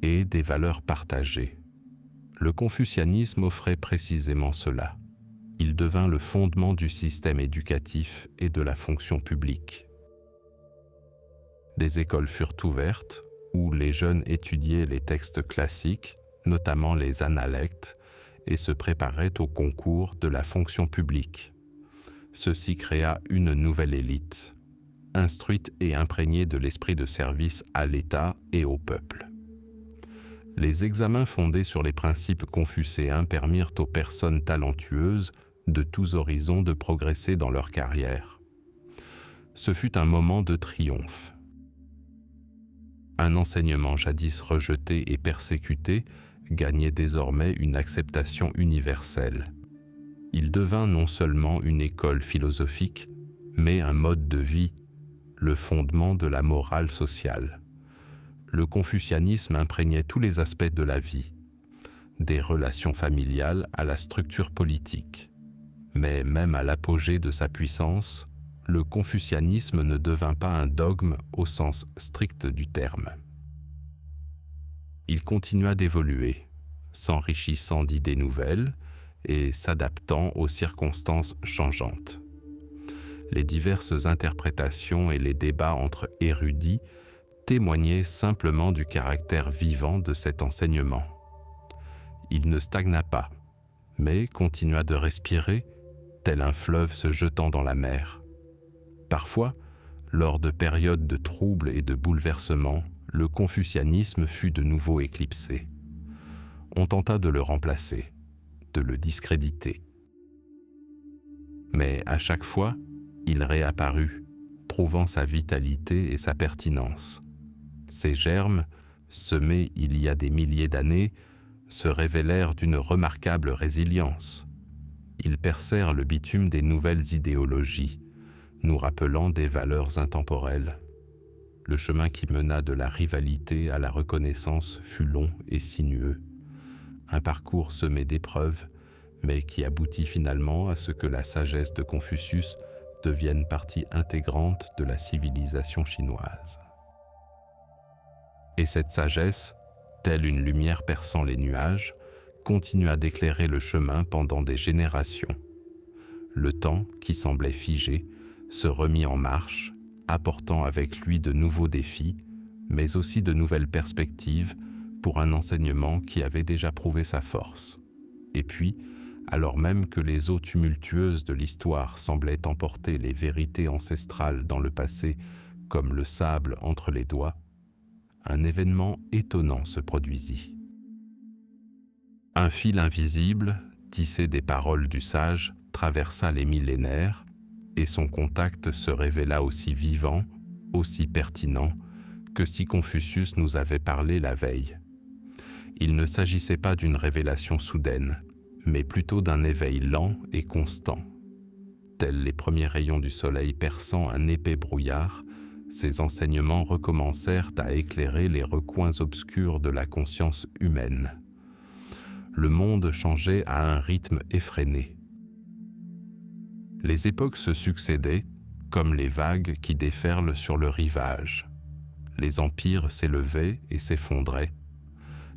et des valeurs partagées. Le confucianisme offrait précisément cela. Il devint le fondement du système éducatif et de la fonction publique. Des écoles furent ouvertes où les jeunes étudiaient les textes classiques, notamment les analectes, et se préparaient au concours de la fonction publique. Ceci créa une nouvelle élite, instruite et imprégnée de l'esprit de service à l'État et au peuple. Les examens fondés sur les principes confucéens permirent aux personnes talentueuses de tous horizons de progresser dans leur carrière. Ce fut un moment de triomphe. Un enseignement jadis rejeté et persécuté gagnait désormais une acceptation universelle. Il devint non seulement une école philosophique, mais un mode de vie, le fondement de la morale sociale. Le confucianisme imprégnait tous les aspects de la vie, des relations familiales à la structure politique. Mais même à l'apogée de sa puissance, le confucianisme ne devint pas un dogme au sens strict du terme. Il continua d'évoluer, s'enrichissant d'idées nouvelles et s'adaptant aux circonstances changeantes. Les diverses interprétations et les débats entre érudits témoignaient simplement du caractère vivant de cet enseignement. Il ne stagna pas, mais continua de respirer, tel un fleuve se jetant dans la mer. Parfois, lors de périodes de troubles et de bouleversements, le confucianisme fut de nouveau éclipsé. On tenta de le remplacer, de le discréditer. Mais à chaque fois, il réapparut, prouvant sa vitalité et sa pertinence. Ses germes, semés il y a des milliers d'années, se révélèrent d'une remarquable résilience. Ils percèrent le bitume des nouvelles idéologies, nous rappelant des valeurs intemporelles. Le chemin qui mena de la rivalité à la reconnaissance fut long et sinueux. Un parcours semé d'épreuves, mais qui aboutit finalement à ce que la sagesse de Confucius devienne partie intégrante de la civilisation chinoise. Et cette sagesse, telle une lumière perçant les nuages, continua d'éclairer le chemin pendant des générations. Le temps, qui semblait figé, se remit en marche, apportant avec lui de nouveaux défis, mais aussi de nouvelles perspectives pour un enseignement qui avait déjà prouvé sa force. Et puis, alors même que les eaux tumultueuses de l'histoire semblaient emporter les vérités ancestrales dans le passé comme le sable entre les doigts, un événement étonnant se produisit. Un fil invisible, tissé des paroles du sage, traversa les millénaires, et son contact se révéla aussi vivant, aussi pertinent, que si Confucius nous avait parlé la veille. Il ne s'agissait pas d'une révélation soudaine, mais plutôt d'un éveil lent et constant. Tels les premiers rayons du soleil perçant un épais brouillard, ces enseignements recommencèrent à éclairer les recoins obscurs de la conscience humaine. Le monde changeait à un rythme effréné. Les époques se succédaient, comme les vagues qui déferlent sur le rivage. Les empires s'élevaient et s'effondraient.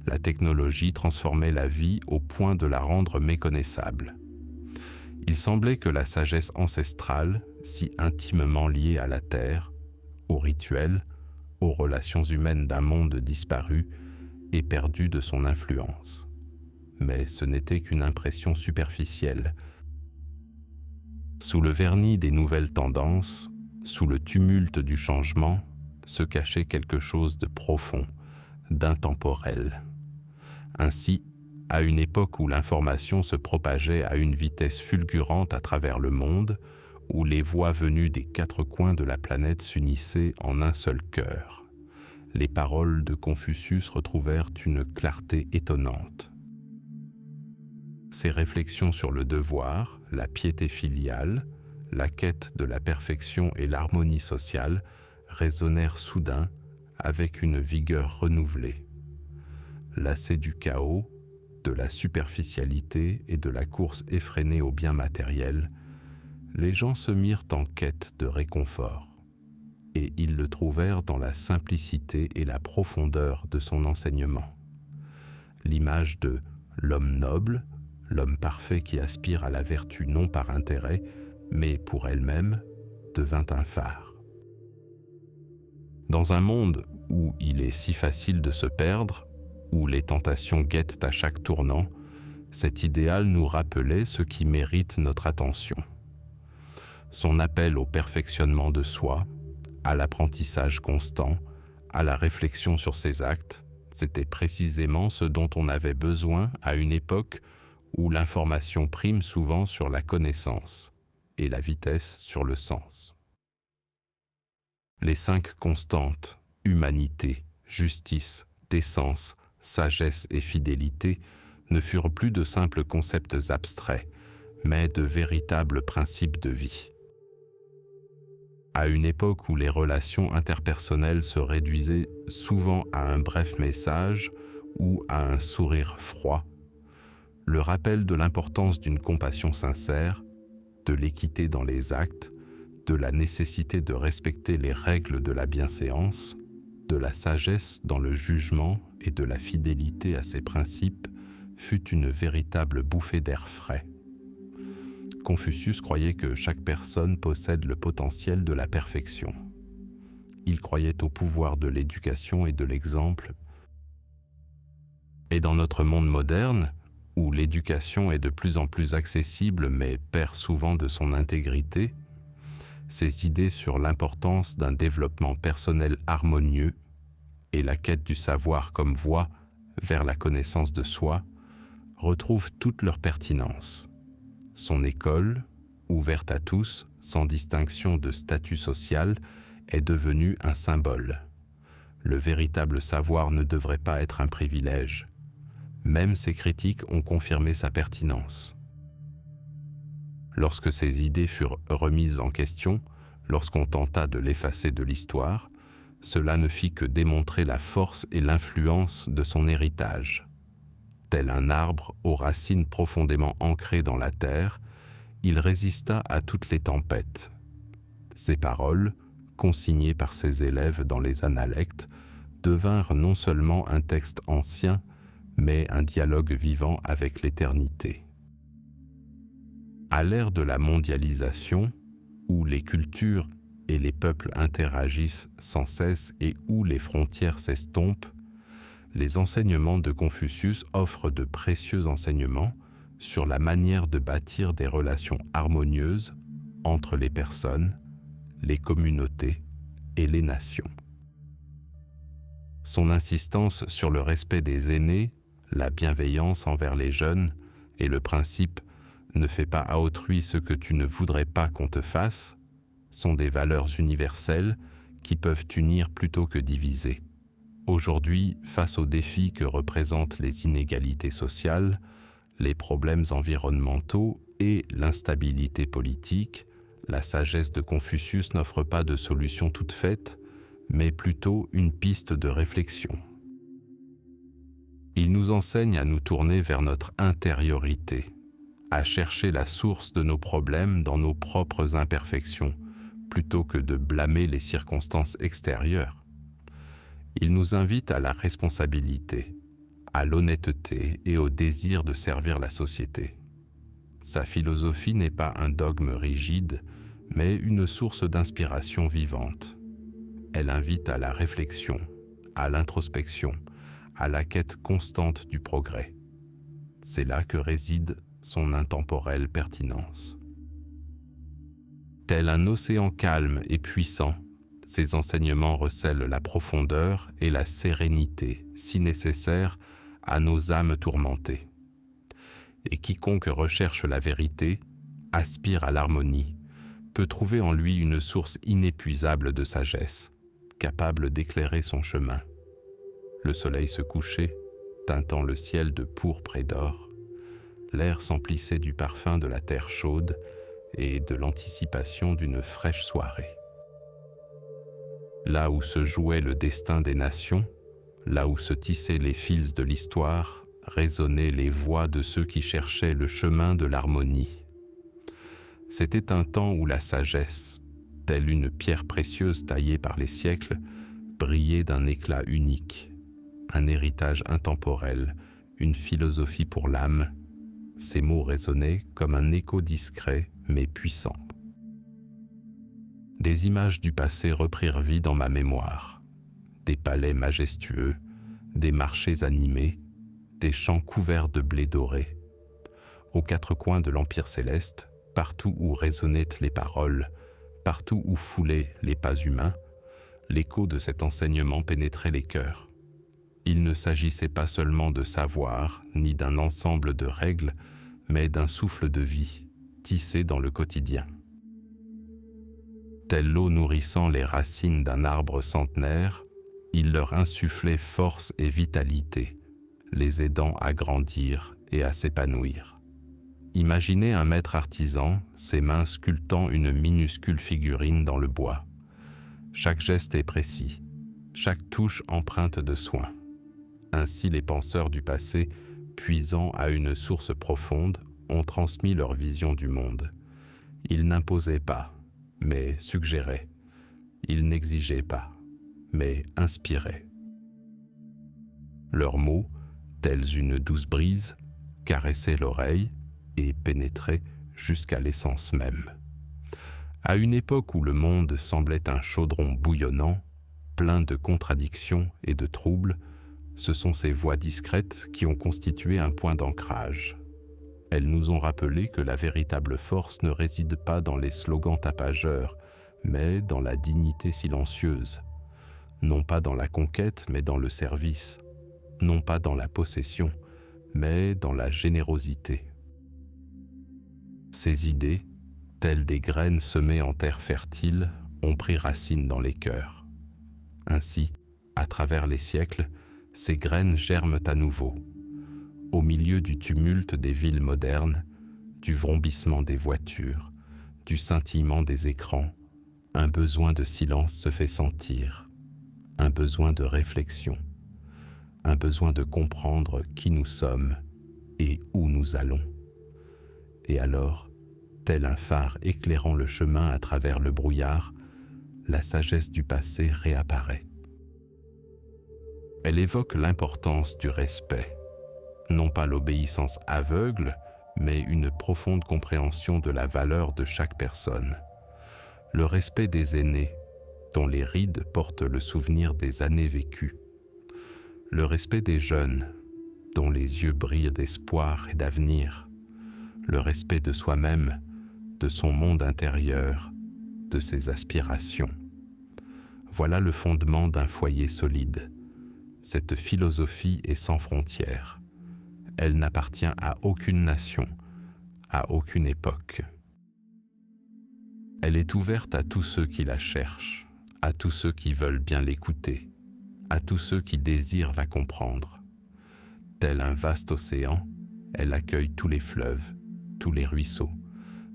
La technologie transformait la vie au point de la rendre méconnaissable. Il semblait que la sagesse ancestrale, si intimement liée à la terre, aux rituels, aux relations humaines d'un monde disparu, ait perdu de son influence. Mais ce n'était qu'une impression superficielle. Sous le vernis des nouvelles tendances, sous le tumulte du changement, se cachait quelque chose de profond, d'intemporel. Ainsi, À une époque où l'information se propageait à une vitesse fulgurante à travers le monde, où les voix venues des quatre coins de la planète s'unissaient en un seul cœur, les paroles de Confucius retrouvèrent une clarté étonnante. Ses réflexions sur le devoir, la piété filiale, la quête de la perfection et l'harmonie sociale résonnèrent soudain avec une vigueur renouvelée. Lassés du chaos, de la superficialité et de la course effrénée aux biens matériels, les gens se mirent en quête de réconfort, et ils le trouvèrent dans la simplicité et la profondeur de son enseignement. L'image de l'homme noble, l'homme parfait qui aspire à la vertu non par intérêt, mais pour elle-même, devint un phare. Dans un monde où il est si facile de se perdre, où les tentations guettent à chaque tournant, cet idéal nous rappelait ce qui mérite notre attention. Son appel au perfectionnement de soi, à l'apprentissage constant, à la réflexion sur ses actes, c'était précisément ce dont on avait besoin à une époque où l'information prime souvent sur la connaissance et la vitesse sur le sens. Les 5 constantes, humanité, justice, décence, sagesse et fidélité, ne furent plus de simples concepts abstraits, mais de véritables principes de vie. À une époque où les relations interpersonnelles se réduisaient souvent à un bref message ou à un sourire froid, le rappel de l'importance d'une compassion sincère, de l'équité dans les actes, de la nécessité de respecter les règles de la bienséance, de la sagesse dans le jugement et de la fidélité à ses principes fut une véritable bouffée d'air frais. Confucius croyait que chaque personne possède le potentiel de la perfection. Il croyait au pouvoir de l'éducation et de l'exemple. Et dans notre monde moderne, où l'éducation est de plus en plus accessible mais perd souvent de son intégrité, ses idées sur l'importance d'un développement personnel harmonieux et la quête du savoir comme voie vers la connaissance de soi retrouvent toute leur pertinence. Son école, ouverte à tous, sans distinction de statut social, est devenue un symbole. Le véritable savoir ne devrait pas être un privilège. Même ses critiques ont confirmé sa pertinence. Lorsque ces idées furent remises en question, lorsqu'on tenta de l'effacer de l'histoire, cela ne fit que démontrer la force et l'influence de son héritage. Tel un arbre aux racines profondément ancrées dans la terre, il résista à toutes les tempêtes. Ses paroles, consignées par ses élèves dans les analectes, devinrent non seulement un texte ancien, mais un dialogue vivant avec l'éternité. À l'ère de la mondialisation, où les cultures et les peuples interagissent sans cesse et où les frontières s'estompent, les enseignements de Confucius offrent de précieux enseignements sur la manière de bâtir des relations harmonieuses entre les personnes, les communautés et les nations. Son insistance sur le respect des aînés, la bienveillance envers les jeunes et le principe « ne fais pas à autrui ce que tu ne voudrais pas qu'on te fasse » sont des valeurs universelles qui peuvent unir plutôt que diviser. Aujourd'hui, face aux défis que représentent les inégalités sociales, les problèmes environnementaux et l'instabilité politique, la sagesse de Confucius n'offre pas de solution toute faite, mais plutôt une piste de réflexion. Il nous enseigne à nous tourner vers notre intériorité, à chercher la source de nos problèmes dans nos propres imperfections, plutôt que de blâmer les circonstances extérieures. Il nous invite à la responsabilité, à l'honnêteté et au désir de servir la société. Sa philosophie n'est pas un dogme rigide, mais une source d'inspiration vivante. Elle invite à la réflexion, à l'introspection, à la quête constante du progrès. C'est là que réside son intemporelle pertinence. Tel un océan calme et puissant, ces enseignements recèlent la profondeur et la sérénité si nécessaires à nos âmes tourmentées. et quiconque recherche la vérité, aspire à l'harmonie, peut trouver en lui une source inépuisable de sagesse, capable d'éclairer son chemin. Le soleil se couchait, teintant le ciel de pourpre et d'or. L'air s'emplissait du parfum de la terre chaude et de l'anticipation d'une fraîche soirée. Là où se jouait le destin des nations, là où se tissaient les fils de l'histoire, résonnaient les voix de ceux qui cherchaient le chemin de l'harmonie. C'était un temps où la sagesse, telle une pierre précieuse taillée par les siècles, brillait d'un éclat unique, un héritage intemporel, une philosophie pour l'âme. Ces mots résonnaient comme un écho discret mais puissant. Des images du passé reprirent vie dans ma mémoire. Des palais majestueux, des marchés animés, des champs couverts de blé doré. Aux quatre coins de l'Empire céleste, partout où résonnaient les paroles, partout où foulaient les pas humains, l'écho de cet enseignement pénétrait les cœurs. Il ne s'agissait pas seulement de savoir, ni d'un ensemble de règles, mais d'un souffle de vie, tissé dans le quotidien. Telle l'eau nourrissant les racines d'un arbre centenaire, il leur insufflait force et vitalité, les aidant à grandir et à s'épanouir. Imaginez un maître artisan, ses mains sculptant une minuscule figurine dans le bois. Chaque geste est précis, chaque touche empreinte de soin. Ainsi les penseurs du passé, puisant à une source profonde, ont transmis leur vision du monde. Ils n'imposaient pas, mais suggéraient. Ils n'exigeaient pas, mais inspiraient. Leurs mots, tels une douce brise, caressaient l'oreille et pénétraient jusqu'à l'essence même. À une époque où le monde semblait un chaudron bouillonnant, plein de contradictions et de troubles, ce sont ces voix discrètes qui ont constitué un point d'ancrage. Elles nous ont rappelé que la véritable force ne réside pas dans les slogans tapageurs, mais dans la dignité silencieuse. Non pas dans la conquête, mais dans le service. Non pas dans la possession, mais dans la générosité. Ces idées, telles des graines semées en terre fertile, ont pris racine dans les cœurs. Ainsi, à travers les siècles, ces graines germent à nouveau. Au milieu du tumulte des villes modernes, du vrombissement des voitures, du scintillement des écrans, un besoin de silence se fait sentir, un besoin de réflexion, un besoin de comprendre qui nous sommes et où nous allons. Et alors, tel un phare éclairant le chemin à travers le brouillard, la sagesse du passé réapparaît. Elle évoque l'importance du respect, non pas l'obéissance aveugle, mais une profonde compréhension de la valeur de chaque personne. Le respect des aînés, dont les rides portent le souvenir des années vécues. Le respect des jeunes, dont les yeux brillent d'espoir et d'avenir. Le respect de soi-même, de son monde intérieur, de ses aspirations. Voilà le fondement d'un foyer solide. Cette philosophie est sans frontières. Elle n'appartient à aucune nation, à aucune époque. Elle est ouverte à tous ceux qui la cherchent, à tous ceux qui veulent bien l'écouter, à tous ceux qui désirent la comprendre. Tel un vaste océan, elle accueille tous les fleuves, tous les ruisseaux,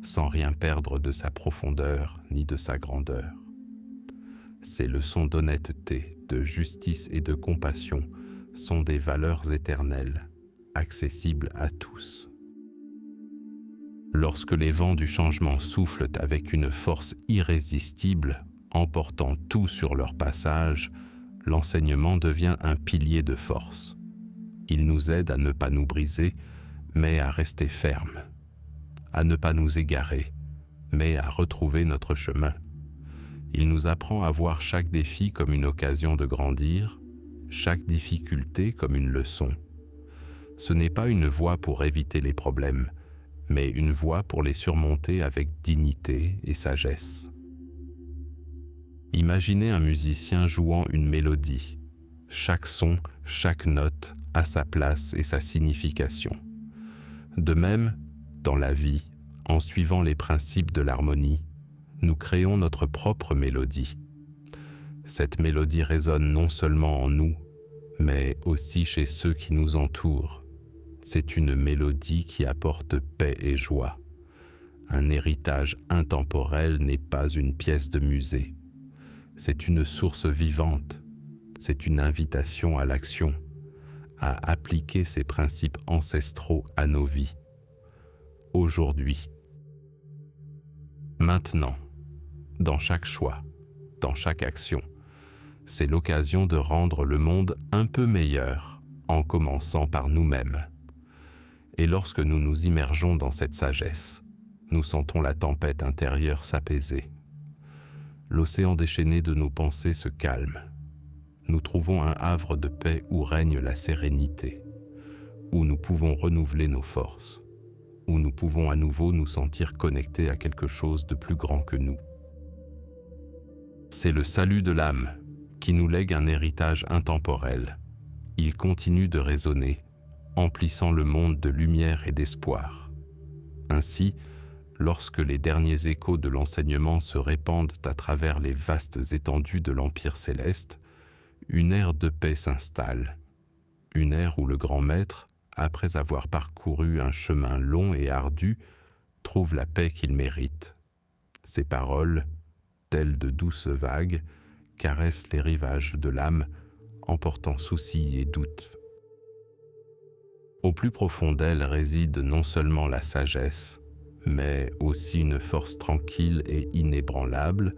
sans rien perdre de sa profondeur ni de sa grandeur. Ces leçons d'honnêteté, de justice et de compassion sont des valeurs éternelles, accessibles à tous. Lorsque les vents du changement soufflent avec une force irrésistible, emportant tout sur leur passage, l'enseignement devient un pilier de force. Il nous aide à ne pas nous briser, mais à rester fermes, à ne pas nous égarer, mais à retrouver notre chemin. Il nous apprend à voir chaque défi comme une occasion de grandir, chaque difficulté comme une leçon. Ce n'est pas une voie pour éviter les problèmes, mais une voie pour les surmonter avec dignité et sagesse. Imaginez un musicien jouant une mélodie. Chaque son, chaque note a sa place et sa signification. De même, dans la vie, en suivant les principes de l'harmonie, nous créons notre propre mélodie. Cette mélodie résonne non seulement en nous, mais aussi chez ceux qui nous entourent. C'est une mélodie qui apporte paix et joie. Un héritage intemporel n'est pas une pièce de musée. C'est une source vivante. C'est une invitation à l'action, à appliquer ces principes ancestraux à nos vies. Aujourd'hui. Maintenant. Dans chaque choix, dans chaque action. C'est l'occasion de rendre le monde un peu meilleur, en commençant par nous-mêmes. Et lorsque nous nous immergeons dans cette sagesse, nous sentons la tempête intérieure s'apaiser. L'océan déchaîné de nos pensées se calme. Nous trouvons un havre de paix où règne la sérénité, où nous pouvons renouveler nos forces, où nous pouvons à nouveau nous sentir connectés à quelque chose de plus grand que nous. C'est le salut de l'âme qui nous lègue un héritage intemporel. Il continue de résonner, emplissant le monde de lumière et d'espoir. Ainsi, lorsque les derniers échos de l'enseignement se répandent à travers les vastes étendues de l'Empire céleste, une ère de paix s'installe. Une ère où le grand maître, après avoir parcouru un chemin long et ardu, trouve la paix qu'il mérite. Ses paroles, telles de douces vagues, caressent les rivages de l'âme, emportant soucis et doutes. Au plus profond d'elle réside non seulement la sagesse, mais aussi une force tranquille et inébranlable,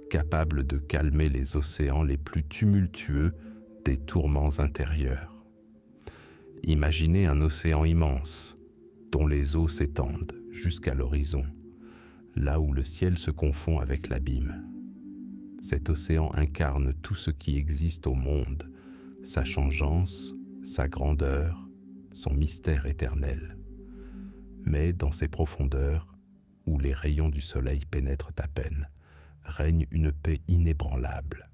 capable de calmer les océans les plus tumultueux des tourments intérieurs. Imaginez un océan immense, dont les eaux s'étendent jusqu'à l'horizon, là où le ciel se confond avec l'abîme. Cet océan incarne tout ce qui existe au monde, sa changeance, sa grandeur, son mystère éternel. Mais dans ses profondeurs, où les rayons du soleil pénètrent à peine, règne une paix inébranlable.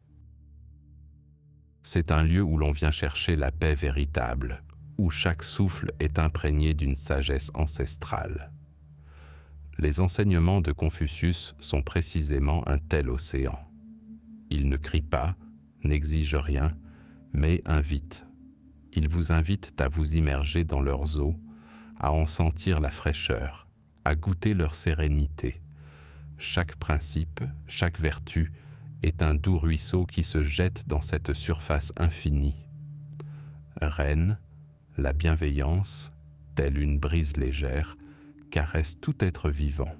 C'est un lieu où l'on vient chercher la paix véritable, où chaque souffle est imprégné d'une sagesse ancestrale. Les enseignements de Confucius sont précisément un tel océan. Il ne crie pas, n'exige rien, mais invite. Ils vous invitent à vous immerger dans leurs eaux, à en sentir la fraîcheur, à goûter leur sérénité. Chaque principe, chaque vertu est un doux ruisseau qui se jette dans cette surface infinie. Reine, la bienveillance, telle une brise légère, caresse tout être vivant.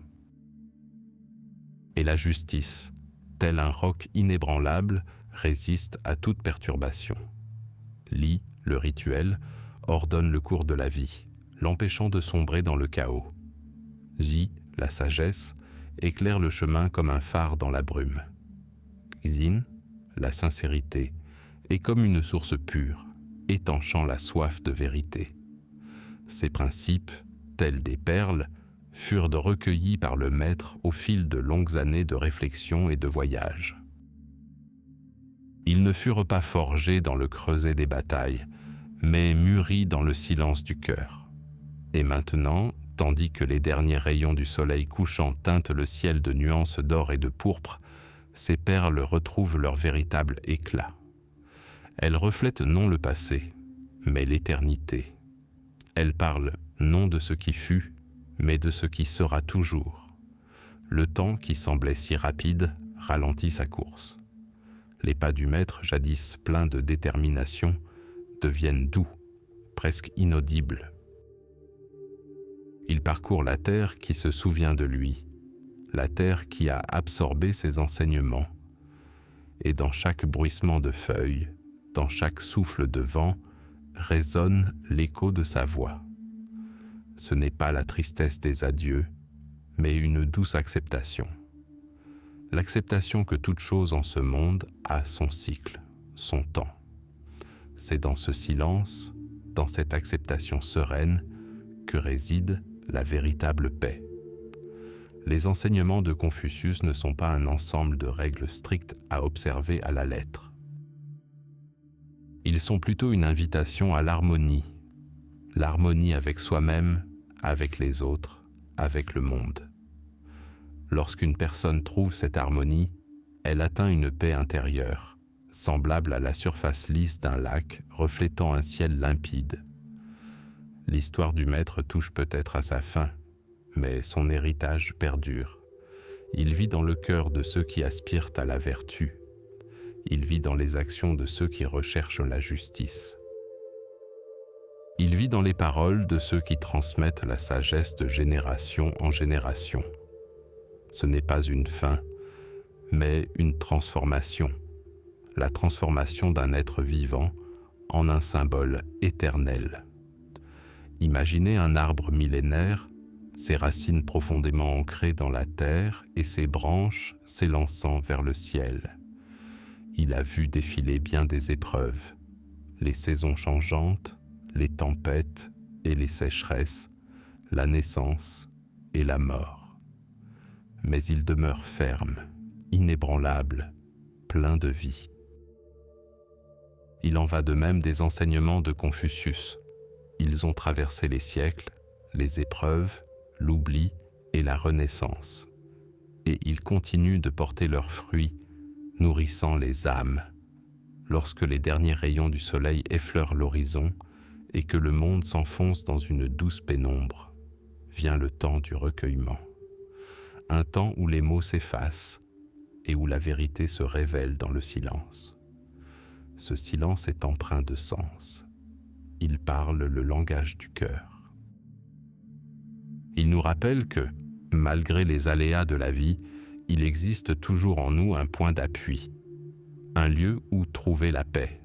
Et la justice, tel un roc inébranlable, résiste à toute perturbation. Li, le rituel, ordonne le cours de la vie, l'empêchant de sombrer dans le chaos. Ji, la sagesse, éclaire le chemin comme un phare dans la brume. Xin, la sincérité, est comme une source pure, étanchant la soif de vérité. Ces principes, tels des perles, furent recueillis par le maître au fil de longues années de réflexion et de voyage. Ils ne furent pas forgés dans le creuset des batailles, mais mûris dans le silence du cœur. Et maintenant, tandis que les derniers rayons du soleil couchant teintent le ciel de nuances d'or et de pourpre, ces perles retrouvent leur véritable éclat. Elles reflètent non le passé, mais l'éternité. Elles parlent non de ce qui fut, mais de ce qui sera toujours. Le temps qui semblait si rapide ralentit sa course. Les pas du maître, jadis pleins de détermination, deviennent doux, presque inaudibles. Il parcourt la terre qui se souvient de lui, la terre qui a absorbé ses enseignements. Et dans chaque bruissement de feuilles, dans chaque souffle de vent, résonne l'écho de sa voix. Ce n'est pas la tristesse des adieux, mais une douce acceptation. L'acceptation que toute chose en ce monde a son cycle, son temps. C'est dans ce silence, dans cette acceptation sereine, que réside la véritable paix. Les enseignements de Confucius ne sont pas un ensemble de règles strictes à observer à la lettre. Ils sont plutôt une invitation à l'harmonie avec soi-même, avec les autres, avec le monde. Lorsqu'une personne trouve cette harmonie, elle atteint une paix intérieure, semblable à la surface lisse d'un lac reflétant un ciel limpide. L'histoire du maître touche peut-être à sa fin, mais son héritage perdure. Il vit dans le cœur de ceux qui aspirent à la vertu. Il vit dans les actions de ceux qui recherchent la justice. Il vit dans les paroles de ceux qui transmettent la sagesse de génération en génération. Ce n'est pas une fin, mais une transformation. La transformation d'un être vivant en un symbole éternel. Imaginez un arbre millénaire, ses racines profondément ancrées dans la terre et ses branches s'élançant vers le ciel. Il a vu défiler bien des épreuves, les saisons changeantes, les tempêtes et les sécheresses, la naissance et la mort. Mais il demeure ferme, inébranlable, plein de vie. Il en va de même des enseignements de Confucius. Ils ont traversé les siècles, les épreuves, l'oubli et la renaissance. Et ils continuent de porter leurs fruits, nourrissant les âmes. Lorsque les derniers rayons du soleil effleurent l'horizon et que le monde s'enfonce dans une douce pénombre, vient le temps du recueillement. Un temps où les mots s'effacent et où la vérité se révèle dans le silence. Ce silence est empreint de sens. Il parle le langage du cœur. Il nous rappelle que, malgré les aléas de la vie, il existe toujours en nous un point d'appui, un lieu où trouver la paix.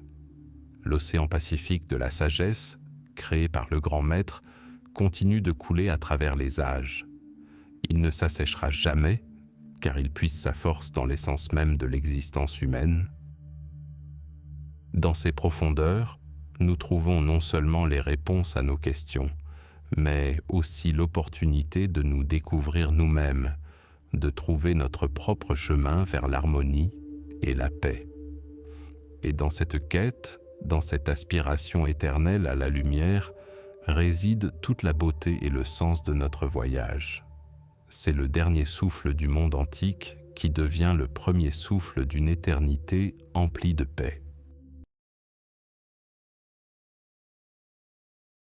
L'océan Pacifique de la sagesse, créé par le grand maître, continue de couler à travers les âges. Il ne s'asséchera jamais, car il puise sa force dans l'essence même de l'existence humaine. Dans ses profondeurs, nous trouvons non seulement les réponses à nos questions, mais aussi l'opportunité de nous découvrir nous-mêmes, de trouver notre propre chemin vers l'harmonie et la paix. Et dans cette quête, dans cette aspiration éternelle à la lumière, réside toute la beauté et le sens de notre voyage. C'est le dernier souffle du monde antique qui devient le premier souffle d'une éternité emplie de paix.